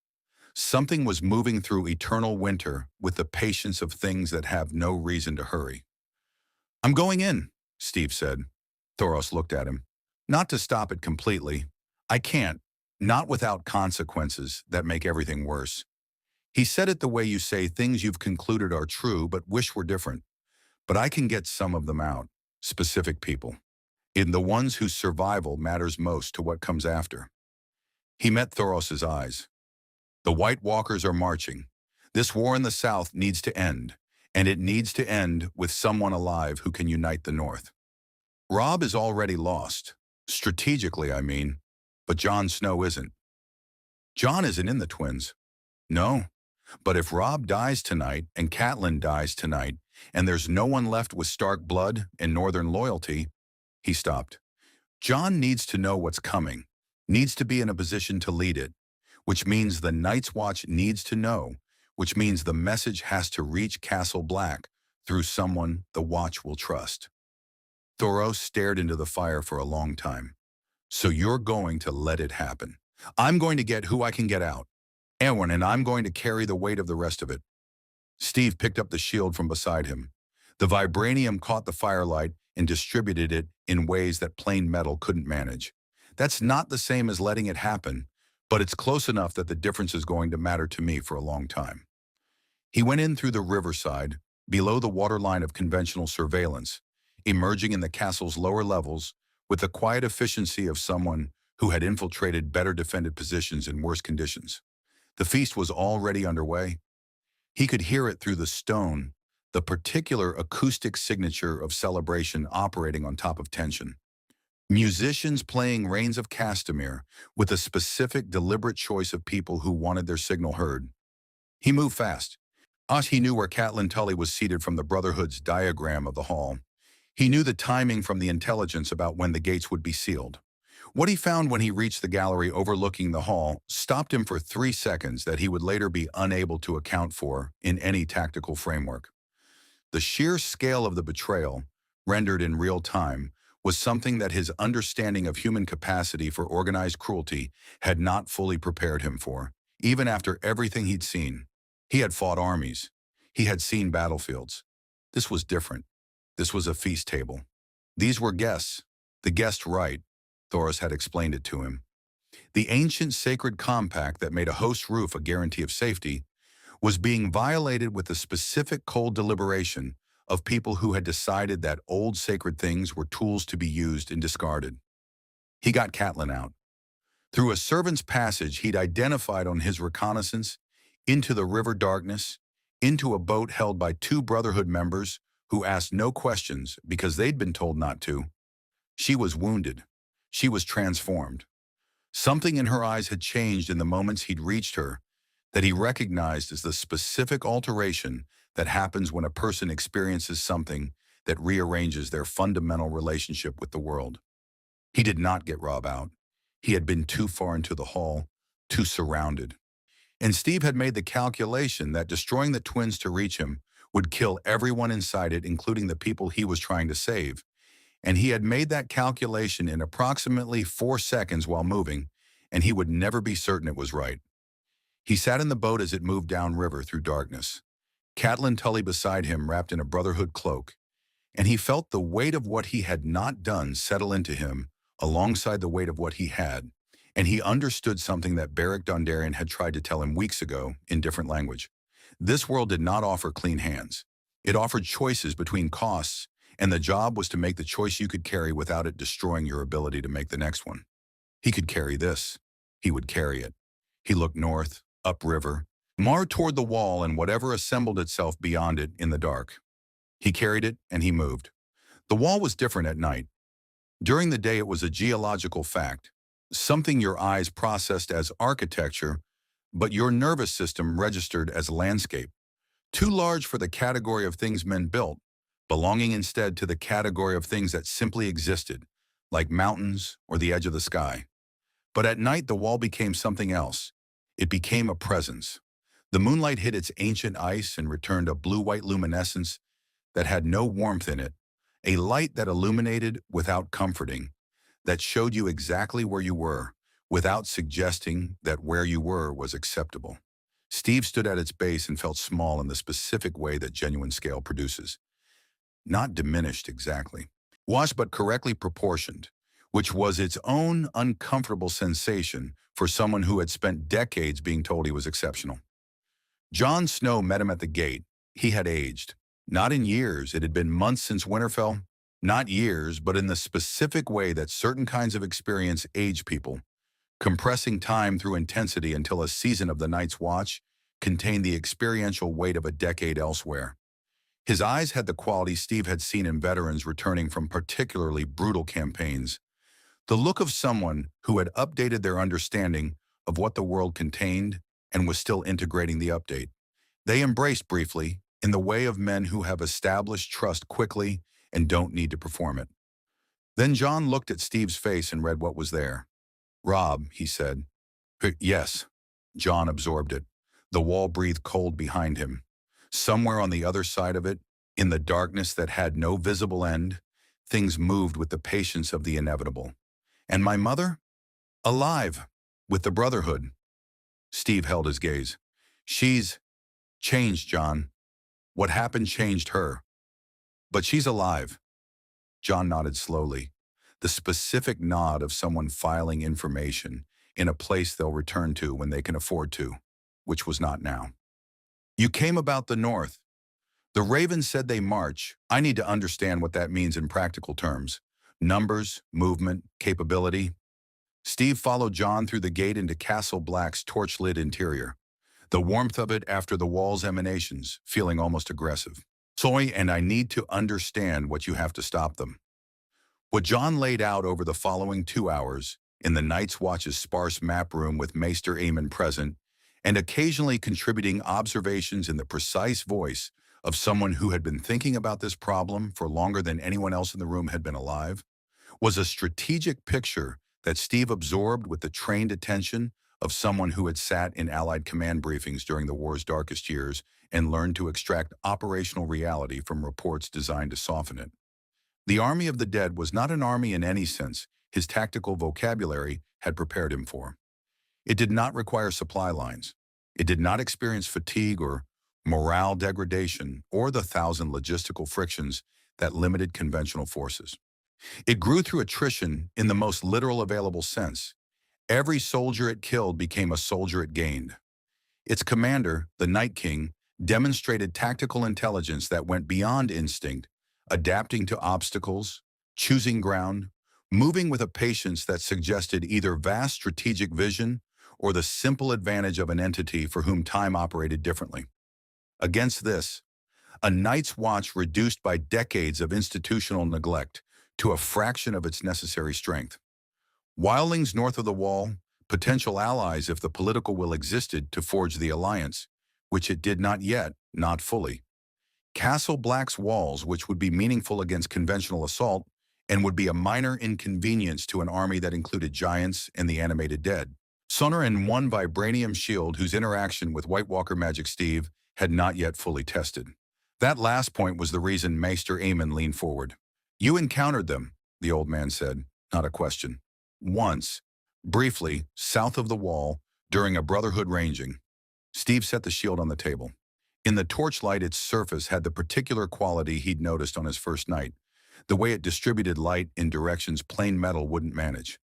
something was moving through eternal winter with the patience of things that have no reason to hurry. "I'm going in," Steve said. Thoros looked at him. Not to stop it completely. I can't. Not without consequences that make everything worse. He said it the way you say things you've concluded are true but wish were different. But I can get some of them out. Specific people. In the ones whose survival matters most to what comes after. He met Thoros's eyes. The White Walkers are marching. This war in the South needs to end, and it needs to end with someone alive who can unite the North. Robb is already lost. Strategically, I mean. But Jon Snow isn't. Jon isn't in the twins. No. But if Robb dies tonight and Catelyn dies tonight, and there's no one left with Stark blood and Northern loyalty, he stopped. Jon needs to know what's coming, needs to be in a position to lead it, which means the Night's Watch needs to know, which means the message has to reach Castle Black through someone the Watch will trust. Thoros stared into the fire for a long time. So you're going to let it happen. I'm going to get who I can get out. Eowyn, and I'm going to carry the weight of the rest of it. Steve picked up the shield from beside him. The vibranium caught the firelight and distributed it in ways that plain metal couldn't manage. That's not the same as letting it happen, but it's close enough that the difference is going to matter to me for a long time. He went in through the riverside, below the waterline of conventional surveillance, emerging in the castle's lower levels with the quiet efficiency of someone who had infiltrated better defended positions in worse conditions. The feast was already underway. He could hear it through the stone, the particular acoustic signature of celebration operating on top of tension. Musicians playing Rains of Castamere with a specific, deliberate choice of people who wanted their signal heard. He moved fast. He knew where Catelyn Tully was seated from the Brotherhood's diagram of the hall. He knew the timing from the intelligence about when the gates would be sealed. What he found when he reached the gallery overlooking the hall stopped him for 3 seconds that he would later be unable to account for in any tactical framework. The sheer scale of the betrayal, rendered in real time, was something that his understanding of human capacity for organized cruelty had not fully prepared him for, even after everything he'd seen. He had fought armies. He had seen battlefields. This was different. This was a feast table. These were guests. The guest right. Thoros had explained it to him. The ancient sacred compact that made a host's roof a guarantee of safety was being violated with the specific cold deliberation of people who had decided that old sacred things were tools to be used and discarded. He got Catelyn out. Through a servant's passage he'd identified on his reconnaissance, into the river darkness, into a boat held by 2 Brotherhood members who asked no questions because they'd been told not to. She was wounded. She was transformed. Something in her eyes had changed in the moments he'd reached her that he recognized as the specific alteration that happens when a person experiences something that rearranges their fundamental relationship with the world. He did not get Robb out. He had been too far into the hall, too surrounded. And Steve had made the calculation that destroying the twins to reach him would kill everyone inside it, including the people he was trying to save. And he had made that calculation in approximately 4 seconds while moving, and he would never be certain it was right. He sat in the boat as it moved downriver through darkness. Catelyn Tully beside him wrapped in a Brotherhood cloak, and he felt the weight of what he had not done settle into him alongside the weight of what he had, and he understood something that Beric Dondarrion had tried to tell him weeks ago in different language. This world did not offer clean hands. It offered choices between costs, and the job was to make the choice you could carry without it destroying your ability to make the next one. He could carry this. He would carry it. He looked north, upriver, marred toward the wall and whatever assembled itself beyond it in the dark. He carried it and he moved. The wall was different at night. During the day it was a geological fact, something your eyes processed as architecture, but your nervous system registered as landscape. Too large for the category of things men built, belonging instead to the category of things that simply existed, like mountains or the edge of the sky. But at night the wall became something else. It became a presence. The moonlight hit its ancient ice and returned a blue-white luminescence that had no warmth in it, a light that illuminated without comforting, that showed you exactly where you were, without suggesting that where you were was acceptable. Steve stood at its base and felt small in the specific way that genuine scale produces. Not diminished exactly. Washed but correctly proportioned, which was its own uncomfortable sensation for someone who had spent decades being told he was exceptional. Jon Snow met him at the gate. He had aged. Not in years, it had been months since Winterfell. Not years, but in the specific way that certain kinds of experience age people, compressing time through intensity until a season of the Night's Watch contained the experiential weight of a decade elsewhere. His eyes had the quality Steve had seen in veterans returning from particularly brutal campaigns, the look of someone who had updated their understanding of what the world contained and was still integrating the update. They embraced briefly, in the way of men who have established trust quickly and don't need to perform it. Then Jon looked at Steve's face and read what was there. "Robb," he said. "Yes." Jon absorbed it. The wall breathed cold behind him. Somewhere on the other side of it, in the darkness that had no visible end, things moved with the patience of the inevitable. "And my mother?" "Alive, with the Brotherhood." Steve held his gaze. "She's changed, Jon. What happened changed her. But she's alive." Jon nodded slowly, the specific nod of someone filing information in a place they'll return to when they can afford to, which was not now. "You came about the North. The Ravens said they march. I need to understand what that means in practical terms. Numbers, movement, capability." Steve followed Jon through the gate into Castle Black's torch-lit interior, the warmth of it after the wall's emanations, feeling almost aggressive. "Soy, and I need to understand what you have to stop them." What Jon laid out over the following 2 hours, in the Night's Watch's sparse map room with Maester Aemon present, and occasionally contributing observations in the precise voice of someone who had been thinking about this problem for longer than anyone else in the room had been alive, was a strategic picture that Steve absorbed with the trained attention of someone who had sat in Allied command briefings during the war's darkest years and learned to extract operational reality from reports designed to soften it. The army of the dead was not an army in any sense his tactical vocabulary had prepared him for. It did not require supply lines. It did not experience fatigue or morale degradation or the thousand logistical frictions that limited conventional forces. It grew through attrition in the most literal available sense. Every soldier it killed became a soldier it gained. Its commander, the Night King, demonstrated tactical intelligence that went beyond instinct, adapting to obstacles, choosing ground, moving with a patience that suggested either vast strategic vision or the simple advantage of an entity for whom time operated differently. Against this, a Night's Watch reduced by decades of institutional neglect to a fraction of its necessary strength. Wildlings north of the Wall, potential allies if the political will existed to forge the alliance, which it did not yet, not fully. Castle Black's walls, which would be meaningful against conventional assault and would be a minor inconvenience to an army that included giants and the animated dead. Sonar and one vibranium shield whose interaction with White Walker Magic Steve had not yet fully tested. That last point was the reason Maester Aemon leaned forward. "You encountered them," the old man said, not a question. "Once, briefly, south of the wall, during a Brotherhood ranging." Steve set the shield on the table. In the torchlight, its surface had the particular quality he'd noticed on his first night, the way it distributed light in directions plain metal wouldn't manage.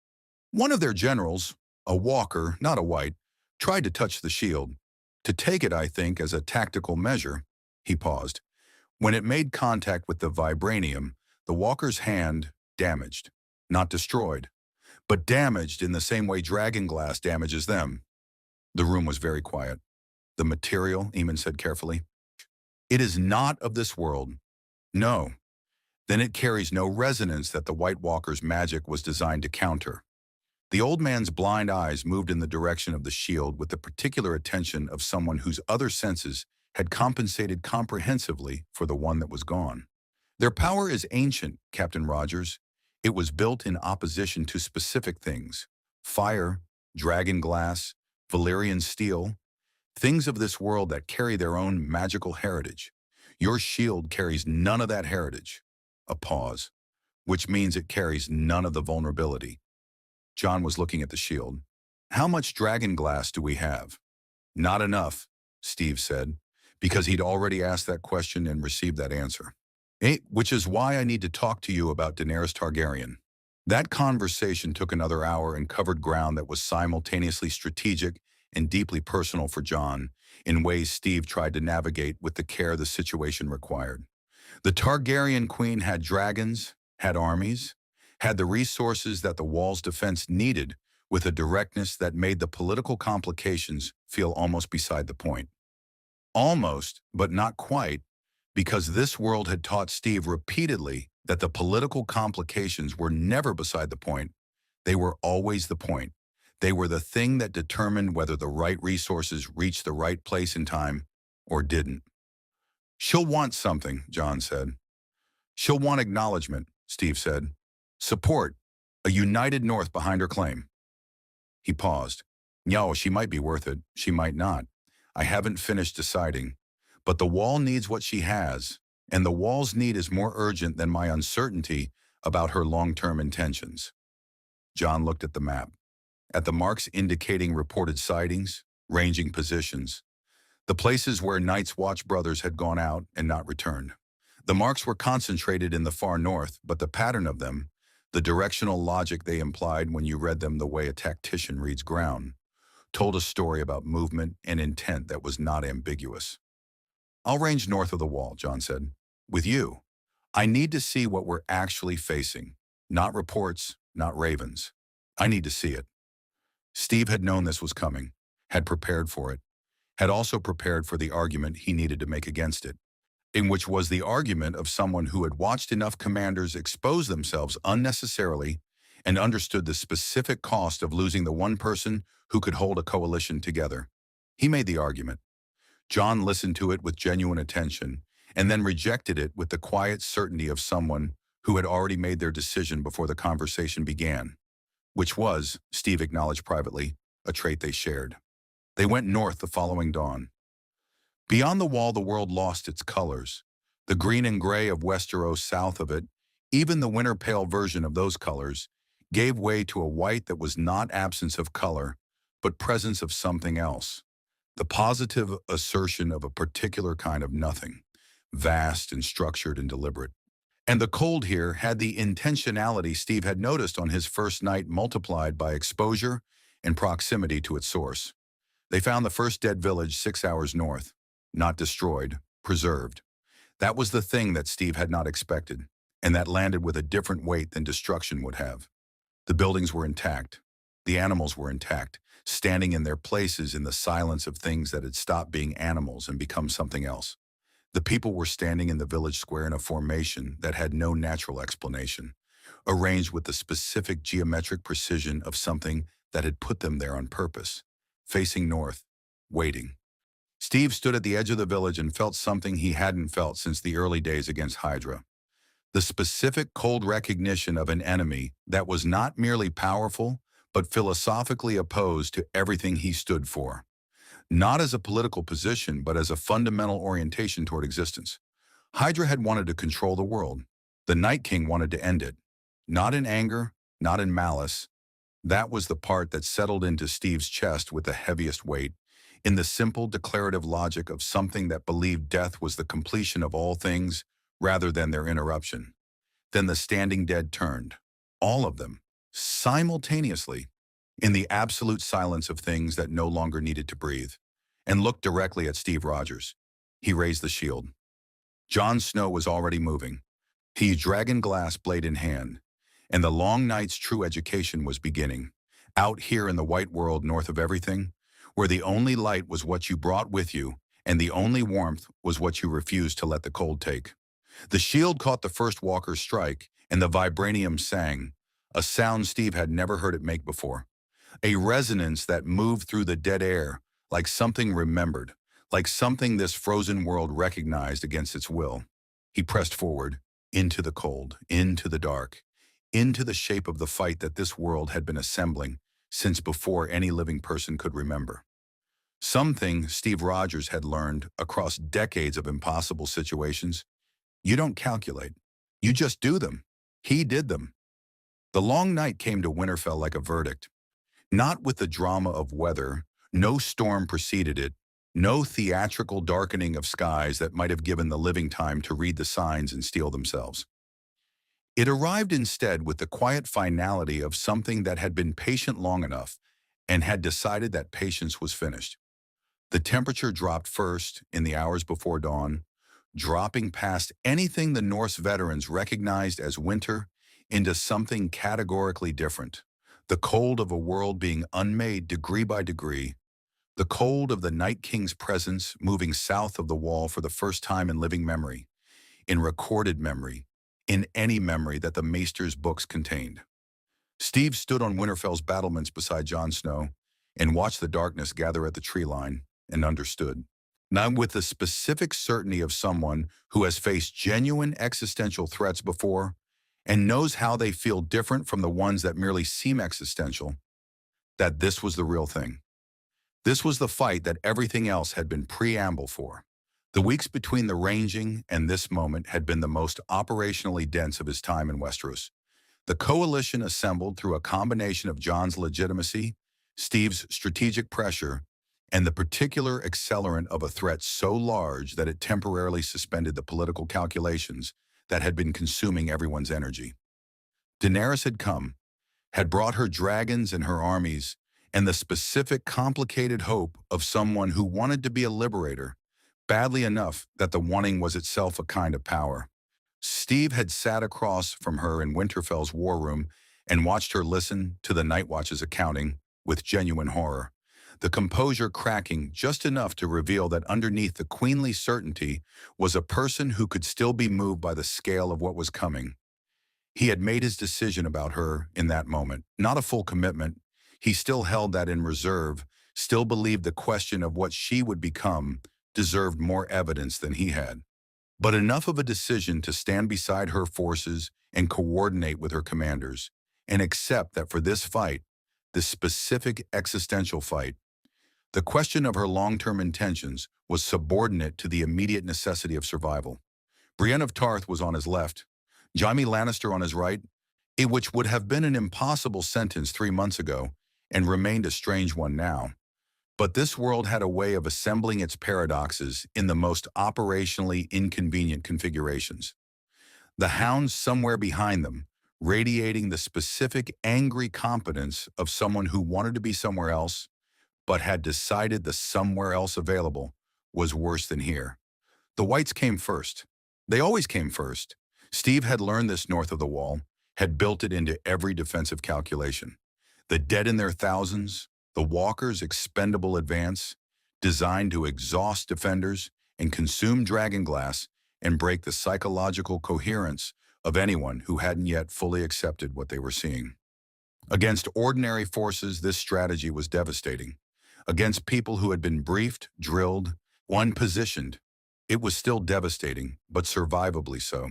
"One of their generals, a walker, not a white, tried to touch the shield. To take it, I think, as a tactical measure." He paused. "When it made contact with the vibranium, the walker's hand damaged, not destroyed, but damaged in the same way dragon glass damages them." The room was very quiet. "The material," Aemon said carefully. "It is not of this world." "No. Then it carries no resonance that the White Walker's magic was designed to counter." The old man's blind eyes moved in the direction of the shield with the particular attention of someone whose other senses had compensated comprehensively for the one that was gone. "Their power is ancient, Captain Rogers. It was built in opposition to specific things: fire, dragon glass, Valyrian steel, things of this world that carry their own magical heritage. Your shield carries none of that heritage." A pause. "Which means it carries none of the vulnerability." Jon was looking at the shield. "How much dragon glass do we have?" "Not enough," Steve said, because he'd already asked that question and received that answer. Which is why I need to talk to you about Daenerys Targaryen." That conversation took another hour and covered ground that was simultaneously strategic and deeply personal for John, in ways Steve tried to navigate with the care the situation required. The Targaryen queen had dragons, had armies, had the resources that the wall's defense needed with a directness that made the political complications feel almost beside the point. Almost, but not quite, because this world had taught Steve repeatedly that the political complications were never beside the point. They were always the point. They were the thing that determined whether the right resources reached the right place in time or didn't. She'll want something, John said. She'll want acknowledgement, Steve said. Support, a united North behind her claim. He paused. No, she might be worth it. She might not. I haven't finished deciding. But the wall needs what she has, and the wall's need is more urgent than my uncertainty about her long-term intentions. John looked at the map, at the marks indicating reported sightings, ranging positions, the places where Night's Watch brothers had gone out and not returned. The marks were concentrated in the far north, but the pattern of them, the directional logic they implied when you read them the way a tactician reads ground, told a story about movement and intent that was not ambiguous. I'll range north of the wall, John said. With you. I need to see what we're actually facing. Not reports, not ravens. I need to see it. Steve had known this was coming, had prepared for it, had also prepared for the argument he needed to make against it, in which was the argument of someone who had watched enough commanders expose themselves unnecessarily and understood the specific cost of losing the one person who could hold a coalition together. He made the argument. John listened to it with genuine attention and then rejected it with the quiet certainty of someone who had already made their decision before the conversation began, which was, Steve acknowledged privately, a trait they shared. They went north the following dawn. Beyond the wall, the world lost its colors. The green and gray of Westeros south of it, even the winter pale version of those colors, gave way to a white that was not absence of color, but presence of something else. The positive assertion of a particular kind of nothing, vast and structured and deliberate. And the cold here had the intentionality Steve had noticed on his first night multiplied by exposure and proximity to its source. They found the first dead village 6 hours north, not destroyed, preserved. That was the thing that Steve had not expected, and that landed with a different weight than destruction would have. The buildings were intact. The animals were intact, standing in their places in the silence of things that had stopped being animals and become something else. The people were standing in the village square in a formation that had no natural explanation, arranged with the specific geometric precision of something that had put them there on purpose, facing north, waiting. Steve stood at the edge of the village and felt something he hadn't felt since the early days against Hydra. The specific cold recognition of an enemy that was not merely powerful, but philosophically opposed to everything he stood for. Not as a political position, but as a fundamental orientation toward existence. Hydra had wanted to control the world. The Night King wanted to end it. Not in anger, not in malice. That was the part that settled into Steve's chest with the heaviest weight, in the simple declarative logic of something that believed death was the completion of all things rather than their interruption. Then the standing dead turned. All of them. Simultaneously, in the absolute silence of things that no longer needed to breathe, and looked directly at Steve Rogers. He raised the shield. Jon Snow was already moving, he dragon glass blade in hand, and the long night's true education was beginning, out here in the white world north of everything, where the only light was what you brought with you, and the only warmth was what you refused to let the cold take. The shield caught the first walker's strike, and the vibranium sang, a sound Steve had never heard it make before. A resonance that moved through the dead air, like something remembered, like something this frozen world recognized against its will. He pressed forward, into the cold, into the dark, into the shape of the fight that this world had been assembling since before any living person could remember. Something Steve Rogers had learned across decades of impossible situations. You don't calculate. You just do them. He did them. The long night came to Winterfell like a verdict. Not with the drama of weather, no storm preceded it, no theatrical darkening of skies that might have given the living time to read the signs and steel themselves. It arrived instead with the quiet finality of something that had been patient long enough and had decided that patience was finished. The temperature dropped first in the hours before dawn, dropping past anything the Norse veterans recognized as winter into something categorically different. The cold of a world being unmade degree by degree, the cold of the Night King's presence moving south of the wall for the first time in living memory, in recorded memory, in any memory that the Maester's books contained. Steve stood on Winterfell's battlements beside Jon Snow and watched the darkness gather at the tree line and understood. Not with the specific certainty of someone who has faced genuine existential threats before and knows how they feel different from the ones that merely seem existential, that this was the real thing. This was the fight that everything else had been preamble for. The weeks between the ranging and this moment had been the most operationally dense of his time in Westeros. The coalition assembled through a combination of Jon's legitimacy, Steve's strategic pressure, and the particular accelerant of a threat so large that it temporarily suspended the political calculations that had been consuming everyone's energy. Daenerys had come, had brought her dragons and her armies, and the specific complicated hope of someone who wanted to be a liberator, badly enough that the wanting was itself a kind of power. Steve had sat across from her in Winterfell's war room and watched her listen to the Night Watch's accounting with genuine horror, the composure cracking just enough to reveal that underneath the queenly certainty was a person who could still be moved by the scale of what was coming. He had made his decision about her in that moment, not a full commitment. He still held that in reserve, still believed the question of what she would become deserved more evidence than he had. But enough of a decision to stand beside her forces and coordinate with her commanders, and accept that for this fight, this specific existential fight, the question of her long-term intentions was subordinate to the immediate necessity of survival. Brienne of Tarth was on his left, Jaime Lannister on his right, which would have been an impossible sentence 3 months ago and remained a strange one now. But this world had a way of assembling its paradoxes in the most operationally inconvenient configurations. The hounds somewhere behind them, radiating the specific angry competence of someone who wanted to be somewhere else, but had decided the somewhere else available was worse than here. The whites came first. They always came first. Steve had learned this north of the wall, had built it into every defensive calculation. The dead in their thousands, the walkers' expendable advance, designed to exhaust defenders and consume dragonglass and break the psychological coherence of anyone who hadn't yet fully accepted what they were seeing. Against ordinary forces, this strategy was devastating. Against people who had been briefed, drilled, one-positioned, it was still devastating, but survivably so.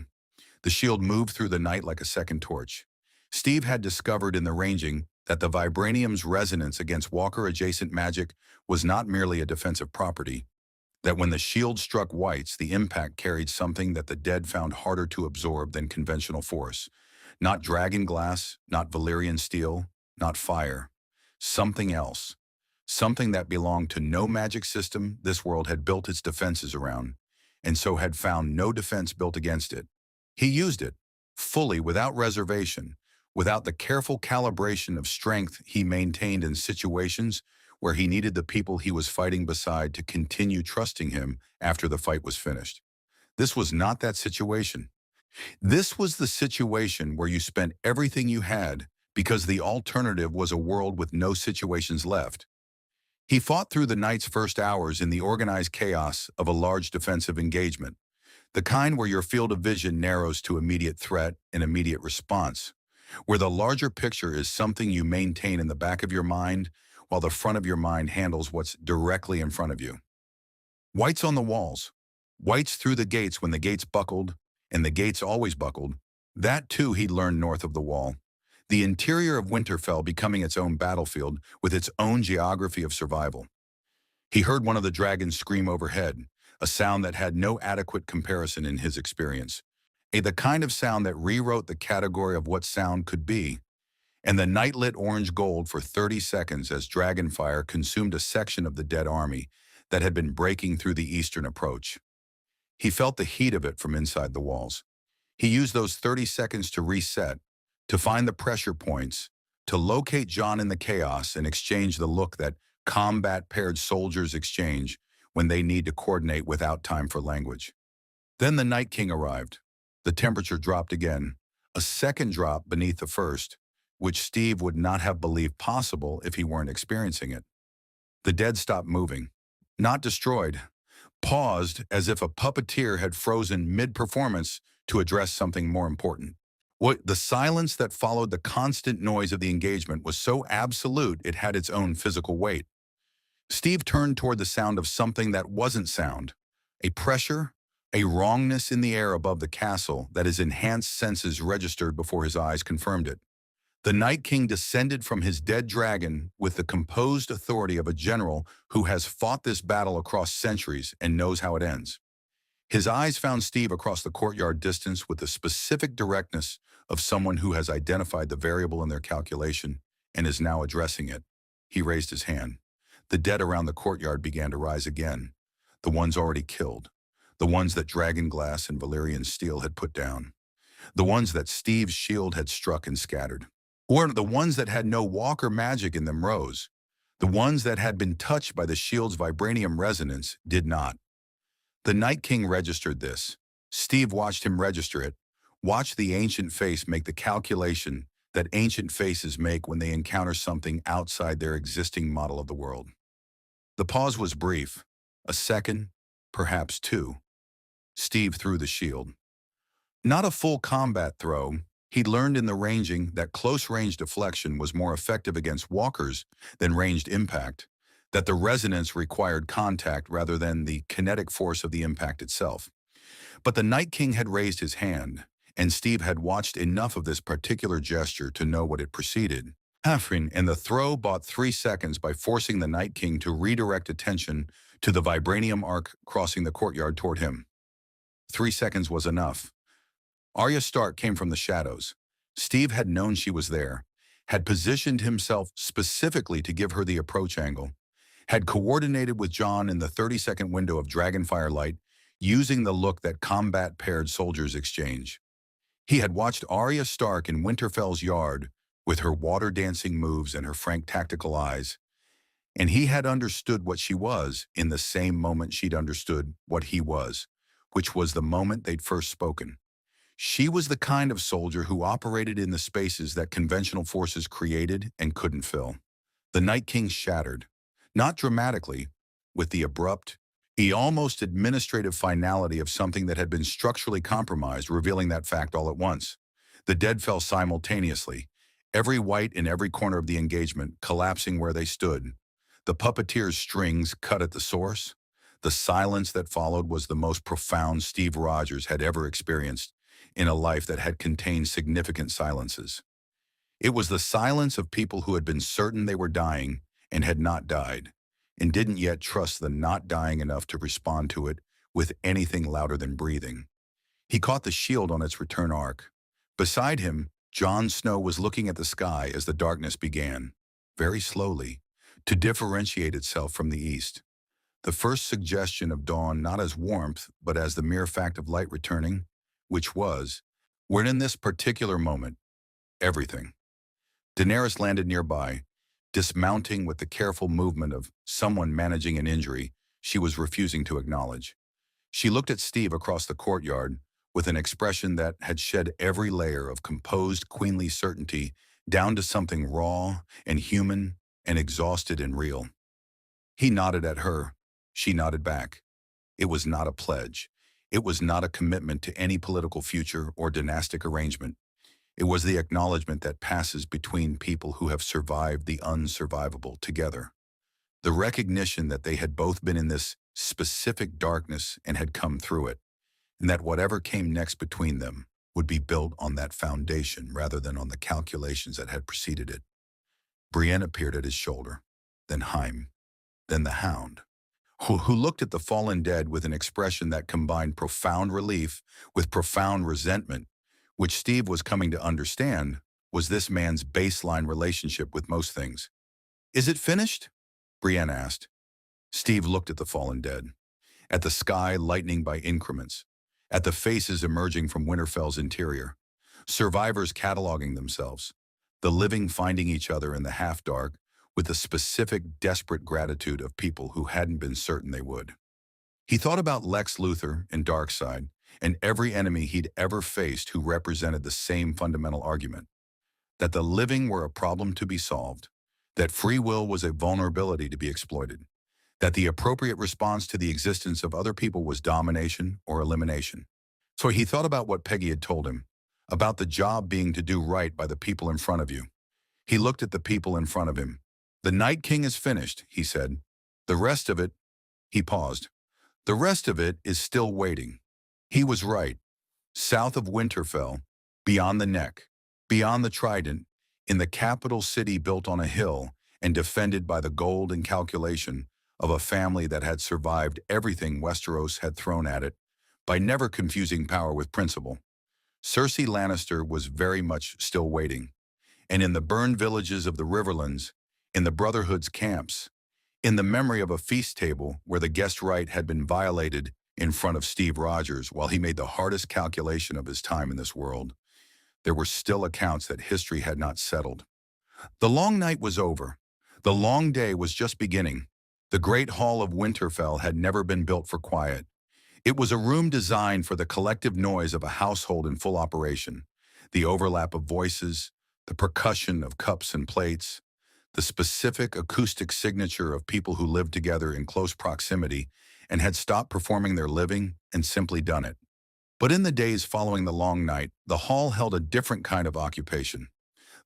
The shield moved through the night like a second torch. Steve had discovered in the ranging that the vibranium's resonance against walker-adjacent magic was not merely a defensive property, that when the shield struck whites, the impact carried something that the dead found harder to absorb than conventional force. Not dragon glass, not Valyrian steel, not fire. Something else. Something that belonged to no magic system this world had built its defenses around, and so had found no defense built against it. He used it, fully, without reservation, without the careful calibration of strength he maintained in situations where he needed the people he was fighting beside to continue trusting him after the fight was finished. This was not that situation. This was the situation where you spent everything you had because the alternative was a world with no situations left. He fought through the night's first hours in the organized chaos of a large defensive engagement, the kind where your field of vision narrows to immediate threat and immediate response, where the larger picture is something you maintain in the back of your mind while the front of your mind handles what's directly in front of you. Whites on the walls, whites through the gates when the gates buckled, and the gates always buckled. That too he'd learned north of the wall. The interior of Winterfell becoming its own battlefield with its own geography of survival. He heard one of the dragons scream overhead, a sound that had no adequate comparison in his experience. The kind of sound that rewrote the category of what sound could be. And the night lit orange gold for 30 seconds as dragonfire consumed a section of the dead army that had been breaking through the eastern approach. He felt the heat of it from inside the walls. He used those 30 seconds to reset, to find the pressure points, to locate John in the chaos and exchange the look that combat-paired soldiers exchange when they need to coordinate without time for language. Then the Night King arrived. The temperature dropped again, a second drop beneath the first, which Steve would not have believed possible if he weren't experiencing it. The dead stopped moving, not destroyed, paused as if a puppeteer had frozen mid-performance to address something more important. The silence that followed the constant noise of the engagement was so absolute it had its own physical weight. Steve turned toward the sound of something that wasn't sound, a pressure, a wrongness in the air above the castle that his enhanced senses registered before his eyes confirmed it. The Night King descended from his dead dragon with the composed authority of a general who has fought this battle across centuries and knows how it ends. His eyes found Steve across the courtyard distance with the specific directness of someone who has identified the variable in their calculation and is now addressing it. He raised his hand. The dead around the courtyard began to rise again, the ones already killed, the ones that Dragon Glass and Valyrian Steel had put down, the ones that Steve's shield had struck and scattered, or the ones that had no walker magic in them rose. The ones that had been touched by the shield's vibranium resonance did not. The Night King registered this. Steve watched him register it, watched the ancient face make the calculation that ancient faces make when they encounter something outside their existing model of the world. The pause was brief, a second, perhaps two. Steve threw the shield. Not a full combat throw. He'd learned in the ranging that close-range deflection was more effective against walkers than ranged impact, that the resonance required contact rather than the kinetic force of the impact itself. But the Night King had raised his hand, and Steve had watched enough of this particular gesture to know what it preceded. And the throw bought 3 seconds by forcing the Night King to redirect attention to the vibranium arc crossing the courtyard toward him. 3 seconds was enough. Arya Stark came from the shadows. Steve had known she was there, had positioned himself specifically to give her the approach angle, had coordinated with John in the 30-second window of Dragonfire light, using the look that combat-paired soldiers exchange. He had watched Arya Stark in Winterfell's yard with her water-dancing moves and her frank tactical eyes, and he had understood what she was in the same moment she'd understood what he was, which was the moment they'd first spoken. She was the kind of soldier who operated in the spaces that conventional forces created and couldn't fill. The Night King shattered, not dramatically, with the abrupt, almost administrative finality of something that had been structurally compromised, revealing that fact all at once. The dead fell simultaneously, every white in every corner of the engagement collapsing where they stood. The puppeteer's strings cut at the source. The silence that followed was the most profound Steve Rogers had ever experienced in a life that had contained significant silences. It was the silence of people who had been certain they were dying and had not died, and didn't yet trust the not dying enough to respond to it with anything louder than breathing. He caught the shield on its return arc. Beside him, Jon Snow was looking at the sky as the darkness began, very slowly, to differentiate itself from the east. The first suggestion of dawn not as warmth, but as the mere fact of light returning, which was, when in this particular moment, everything. Daenerys landed nearby, dismounting with the careful movement of someone managing an injury she was refusing to acknowledge. She looked at Steve across the courtyard with an expression that had shed every layer of composed, queenly certainty down to something raw and human and exhausted and real. He nodded at her. She nodded back. It was not a pledge. It was not a commitment to any political future or dynastic arrangement. It was the acknowledgement that passes between people who have survived the unsurvivable together. The recognition that they had both been in this specific darkness and had come through it, and that whatever came next between them would be built on that foundation rather than on the calculations that had preceded it. Brienne appeared at his shoulder, then Haim, then the Hound, who looked at the fallen dead with an expression that combined profound relief with profound resentment, which Steve was coming to understand was this man's baseline relationship with most things. "Is it finished?" Brienne asked. Steve looked at the fallen dead, at the sky lightening by increments, at the faces emerging from Winterfell's interior, survivors cataloging themselves, the living finding each other in the half-dark with the specific, desperate gratitude of people who hadn't been certain they would. He thought about Lex Luthor in Darkseid and every enemy he'd ever faced who represented the same fundamental argument, that the living were a problem to be solved, that free will was a vulnerability to be exploited, that the appropriate response to the existence of other people was domination or elimination. So he thought about what Peggy had told him, about the job being to do right by the people in front of you. He looked at the people in front of him. "The Night King is finished," he said. "The rest of it," he paused. "The rest of it is still waiting." He was right. South of Winterfell, beyond the Neck, beyond the Trident, in the capital city built on a hill and defended by the gold and calculation of a family that had survived everything Westeros had thrown at it by never confusing power with principle, Cersei Lannister was very much still waiting. And in the burned villages of the Riverlands, in the Brotherhood's camps, in the memory of a feast table where the guest right had been violated in front of Steve Rogers while he made the hardest calculation of his time in this world, there were still accounts that history had not settled. The long night was over. The long day was just beginning. The Great Hall of Winterfell had never been built for quiet. It was a room designed for the collective noise of a household in full operation, the overlap of voices, the percussion of cups and plates, the specific acoustic signature of people who lived together in close proximity and had stopped performing their living and simply done it. But in the days following the long night, the hall held a different kind of occupation.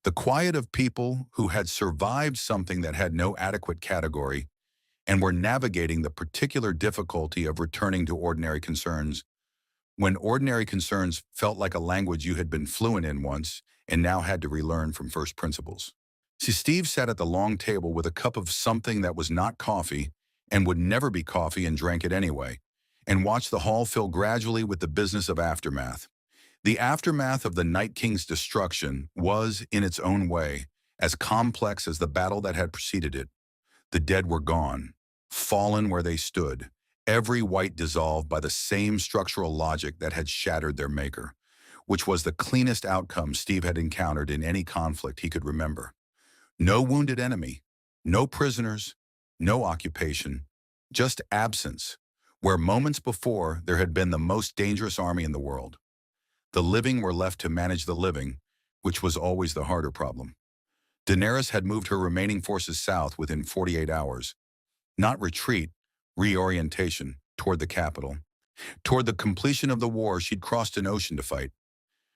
The quiet of people who had survived something that had no adequate category and were navigating the particular difficulty of returning to ordinary concerns, when ordinary concerns felt like a language you had been fluent in once and now had to relearn from first principles. See, Steve sat at the long table with a cup of something that was not coffee and would never be coffee and drank it anyway, and watched the hall fill gradually with the business of aftermath. The aftermath of the Night King's destruction was, in its own way, as complex as the battle that had preceded it. The dead were gone, fallen where they stood, every white dissolved by the same structural logic that had shattered their maker, which was the cleanest outcome Steve had encountered in any conflict he could remember. No wounded enemy, no prisoners, no occupation, just absence, where moments before there had been the most dangerous army in the world. The living were left to manage the living, which was always the harder problem. Daenerys had moved her remaining forces south within 48 hours. Not retreat, reorientation toward the capital. Toward the completion of the war, she'd crossed an ocean to fight.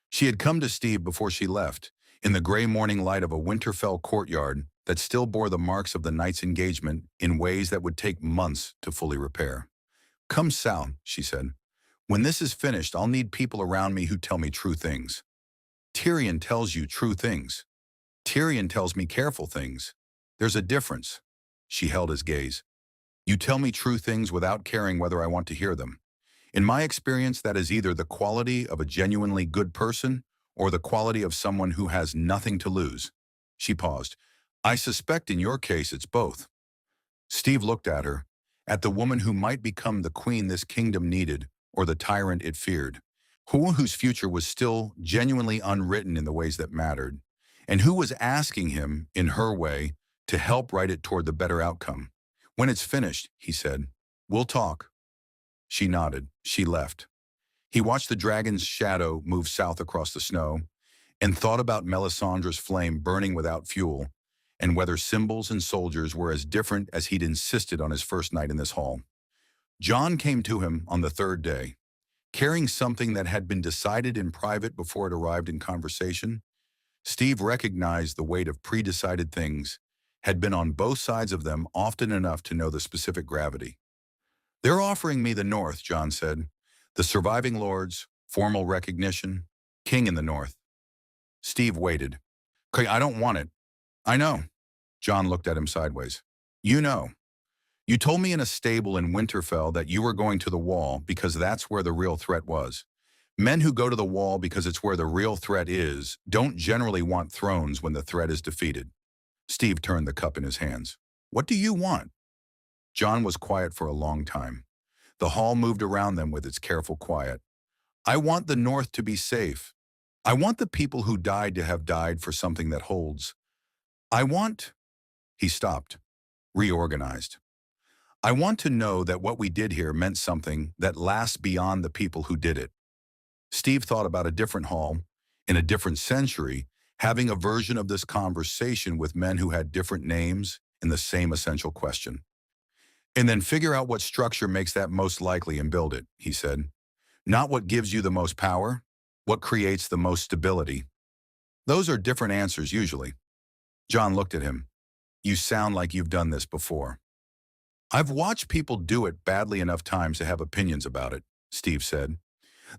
She had come to Steve before she left, in the gray morning light of a Winterfell courtyard that still bore the marks of the night's engagement in ways that would take months to fully repair. "Come south," she said. "When this is finished, I'll need people around me who tell me true things. Tyrion tells you true things. Tyrion tells me careful things. There's a difference." She held his gaze. "You tell me true things without caring whether I want to hear them. In my experience, that is either the quality of a genuinely good person or the quality of someone who has nothing to lose." She paused. "I suspect in your case it's both." Steve looked at her, at the woman who might become the queen this kingdom needed or the tyrant it feared, whose future was still genuinely unwritten in the ways that mattered, and who was asking him, in her way, to help write it toward the better outcome. "When it's finished," he said, "we'll talk." She nodded. She left. He watched the dragon's shadow move south across the snow and thought about Melisandre's flame burning without fuel and whether symbols and soldiers were as different as he'd insisted on his first night in this hall. Jon came to him on the third day, carrying something that had been decided in private before it arrived in conversation. Steve recognized the weight of pre-decided things, had been on both sides of them often enough to know the specific gravity. "They're offering me the North," Jon said. "The surviving lords, formal recognition, king in the North." Steve waited. "Okay, I don't want it." "I know." Jon looked at him sideways. "You know. You told me in a stable in Winterfell that you were going to the Wall because that's where the real threat was. Men who go to the Wall because it's where the real threat is don't generally want thrones when the threat is defeated." Steve turned the cup in his hands. "What do you want?" Jon was quiet for a long time. The hall moved around them with its careful quiet. I want the North to be safe. I want the people who died to have died for something that holds. I want, he stopped, reorganized. I want to know that what we did here meant something that lasts beyond the people who did it. Steve thought about a different hall, in a different century, having a version of this conversation with men who had different names in the same essential question. And then figure out what structure makes that most likely and build it, he said. Not what gives you the most power, what creates the most stability. Those are different answers usually. John looked at him. You sound like you've done this before. I've watched people do it badly enough times to have opinions about it, Steve said.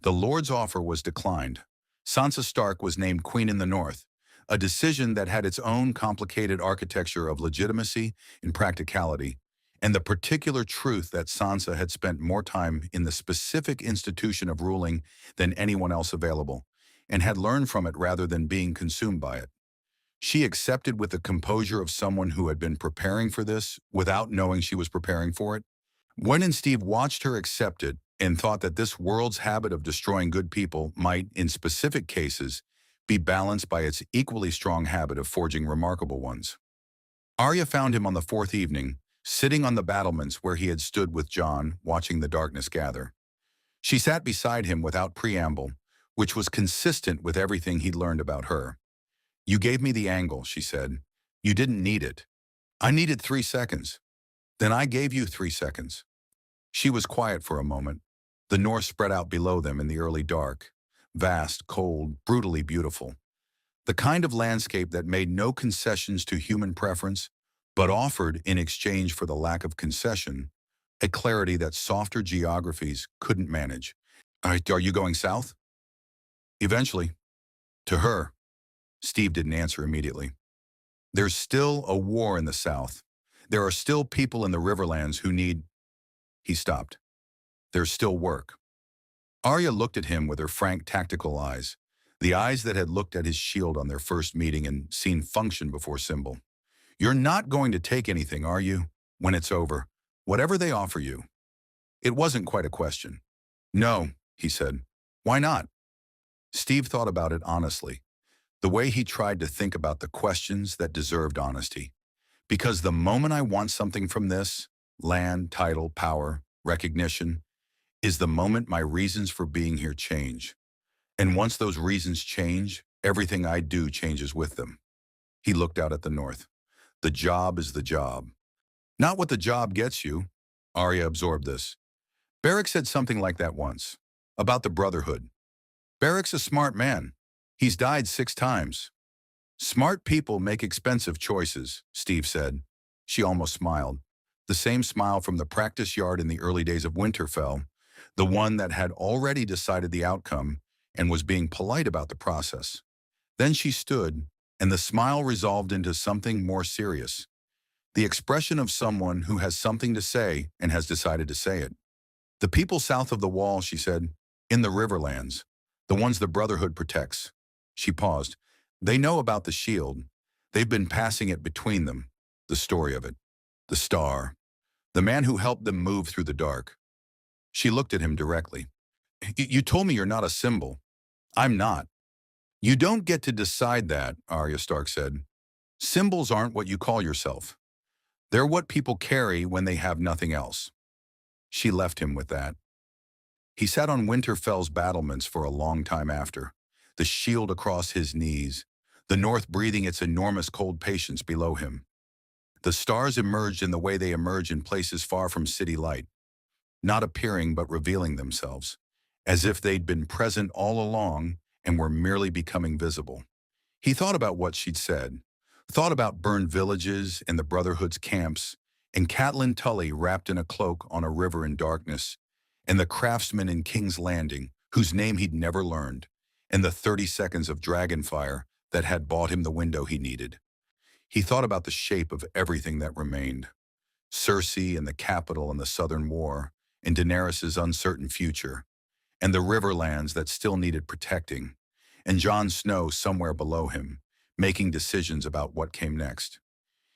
The Lord's offer was declined. Sansa Stark was named Queen in the North, a decision that had its own complicated architecture of legitimacy and practicality, and the particular truth that Sansa had spent more time in the specific institution of ruling than anyone else available, and had learned from it rather than being consumed by it. She accepted with the composure of someone who had been preparing for this without knowing she was preparing for it. Gwen and Steve watched her accept it and thought that this world's habit of destroying good people might, in specific cases, be balanced by its equally strong habit of forging remarkable ones. Arya found him on the fourth evening, sitting on the battlements where he had stood with Jon, watching the darkness gather. She sat beside him without preamble, which was consistent with everything he'd learned about her. You gave me the angle, she said. You didn't need it. I needed 3 seconds. Then I gave you 3 seconds. She was quiet for a moment. The north spread out below them in the early dark, vast, cold, brutally beautiful. The kind of landscape that made no concessions to human preference, but offered, in exchange for the lack of concession, a clarity that softer geographies couldn't manage. Are you going south? Eventually. To her. Steve didn't answer immediately. There's still a war in the South. There are still people in the Riverlands who need... He stopped. There's still work. Arya looked at him with her frank, tactical eyes, the eyes that had looked at his shield on their first meeting and seen function before symbol. You're not going to take anything, are you, when it's over, whatever they offer you? It wasn't quite a question. No, he said. Why not? Steve thought about it honestly, the way he tried to think about the questions that deserved honesty. Because the moment I want something from this, land, title, power, recognition, is the moment my reasons for being here change. And once those reasons change, everything I do changes with them. He looked out at the north. The job is the job. Not what the job gets you. Arya absorbed this. Beric said something like that once, about the Brotherhood. Beric's a smart man. He's died 6 times. Smart people make expensive choices, Steve said. She almost smiled. The same smile from the practice yard in the early days of Winterfell, the one that had already decided the outcome and was being polite about the process. Then she stood, and the smile resolved into something more serious. The expression of someone who has something to say and has decided to say it. The people south of the wall, she said, in the Riverlands, the ones the Brotherhood protects. She paused. They know about the shield. They've been passing it between them, the story of it. The star. The man who helped them move through the dark. She looked at him directly. You told me you're not a symbol. I'm not. You don't get to decide that, Arya Stark said. Symbols aren't what you call yourself. They're what people carry when they have nothing else. She left him with that. He sat on Winterfell's battlements for a long time after, the shield across his knees, the north breathing its enormous cold patience below him. The stars emerged in the way they emerge in places far from city light, not appearing but revealing themselves, as if they'd been present all along and were merely becoming visible. He thought about what she'd said, thought about burned villages and the Brotherhood's camps, and Catelyn Tully wrapped in a cloak on a river in darkness, and the craftsman in King's Landing, whose name he'd never learned, and the 30 seconds of dragonfire that had bought him the window he needed. He thought about the shape of everything that remained. Cersei and the capital and the Southern War, and Daenerys' uncertain future, and the Riverlands that still needed protecting, and Jon Snow somewhere below him, making decisions about what came next.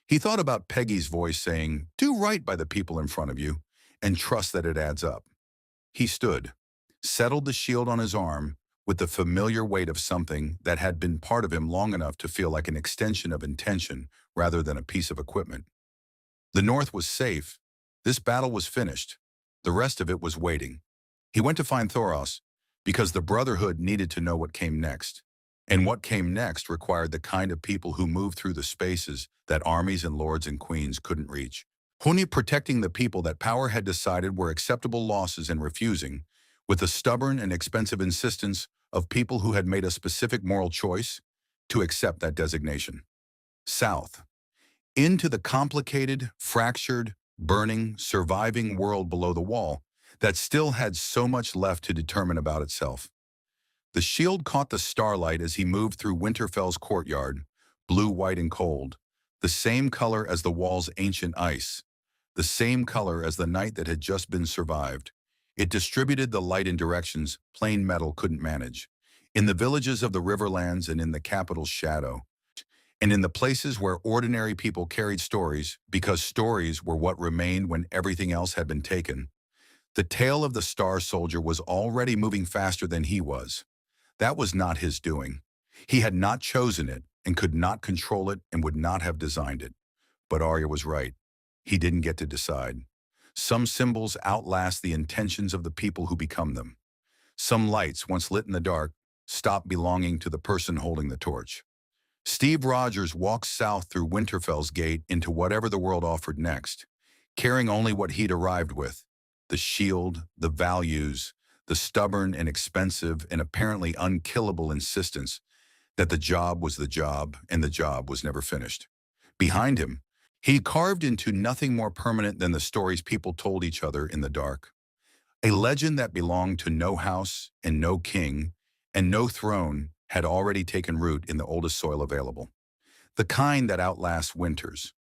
He thought about Peggy's voice saying, "Do right by the people in front of you, and trust that it adds up." He stood. settled the shield on his arm with the familiar weight of something that had been part of him long enough to feel like an extension of intention rather than a piece of equipment. The North was safe. This battle was finished. The rest of it was waiting. He went to find Thoros because the Brotherhood needed to know what came next. And what came next required the kind of people who moved through the spaces that armies and lords and queens couldn't reach. Huni protecting the people that power had decided were acceptable losses and refusing, with the stubborn and expensive insistence of people who had made a specific moral choice to accept that designation. South. Into the complicated, fractured, burning, surviving world below the wall that still had so much left to determine about itself. The shield caught the starlight as he moved through Winterfell's courtyard, blue, white, and cold, the same color as the wall's ancient ice, the same color as the night that had just been survived. It distributed the light in directions plain metal couldn't manage, in the villages of the Riverlands and in the capital's shadow, and in the places where ordinary people carried stories because stories were what remained when everything else had been taken. The tail of the Star Soldier was already moving faster than he was. That was not his doing. He had not chosen it and could not control it and would not have designed it. But Arya was right. He didn't get to decide. Some symbols outlast the intentions of the people who become them. Some lights, once lit in the dark, stop belonging to the person holding the torch. Steve Rogers walked south through Winterfell's gate into whatever the world offered next, carrying only what he'd arrived with: the shield, the values, the stubborn and expensive and apparently unkillable insistence that the job was the job and the job was never finished. Behind him, he carved into nothing more permanent than the stories people told each other in the dark. A legend that belonged to no house and no king and no throne had already taken root in the oldest soil available, the kind that outlasts winters.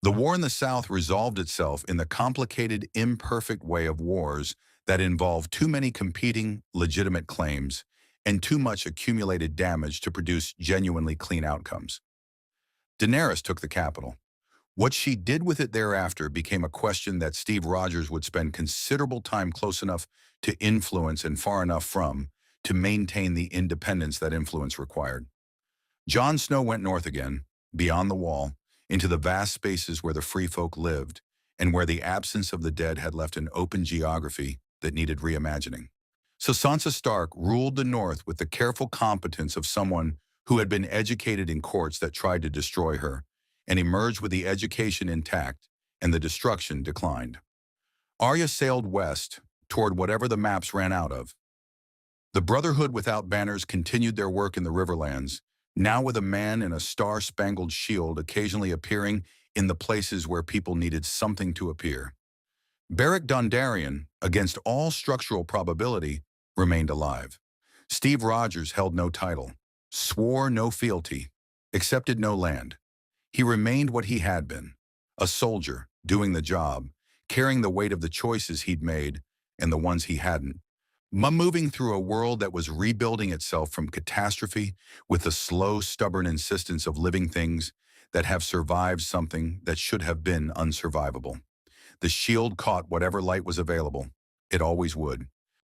The war in the South resolved itself in the complicated, imperfect way of wars that involve too many competing, legitimate claims and too much accumulated damage to produce genuinely clean outcomes. Daenerys took the capital. What she did with it thereafter became a question that Steve Rogers would spend considerable time close enough to influence and far enough from to maintain the independence that influence required. Jon Snow went north again, beyond the wall, into the vast spaces where the free folk lived and where the absence of the dead had left an open geography that needed reimagining. So Sansa Stark ruled the North with the careful competence of someone who had been educated in courts that tried to destroy her, and emerged with the education intact and the destruction declined. Arya sailed west toward whatever the maps ran out of. The Brotherhood without banners continued their work in the Riverlands, now with a man in a star-spangled shield occasionally appearing in the places where people needed something to appear. Beric Dondarrion, against all structural probability, remained alive. Steve Rogers held no title, swore no fealty, accepted no land. He remained what he had been, a soldier, doing the job, carrying the weight of the choices he'd made and the ones he hadn't, moving through a world that was rebuilding itself from catastrophe with the slow, stubborn insistence of living things that have survived something that should have been unsurvivable. The shield caught whatever light was available. It always would.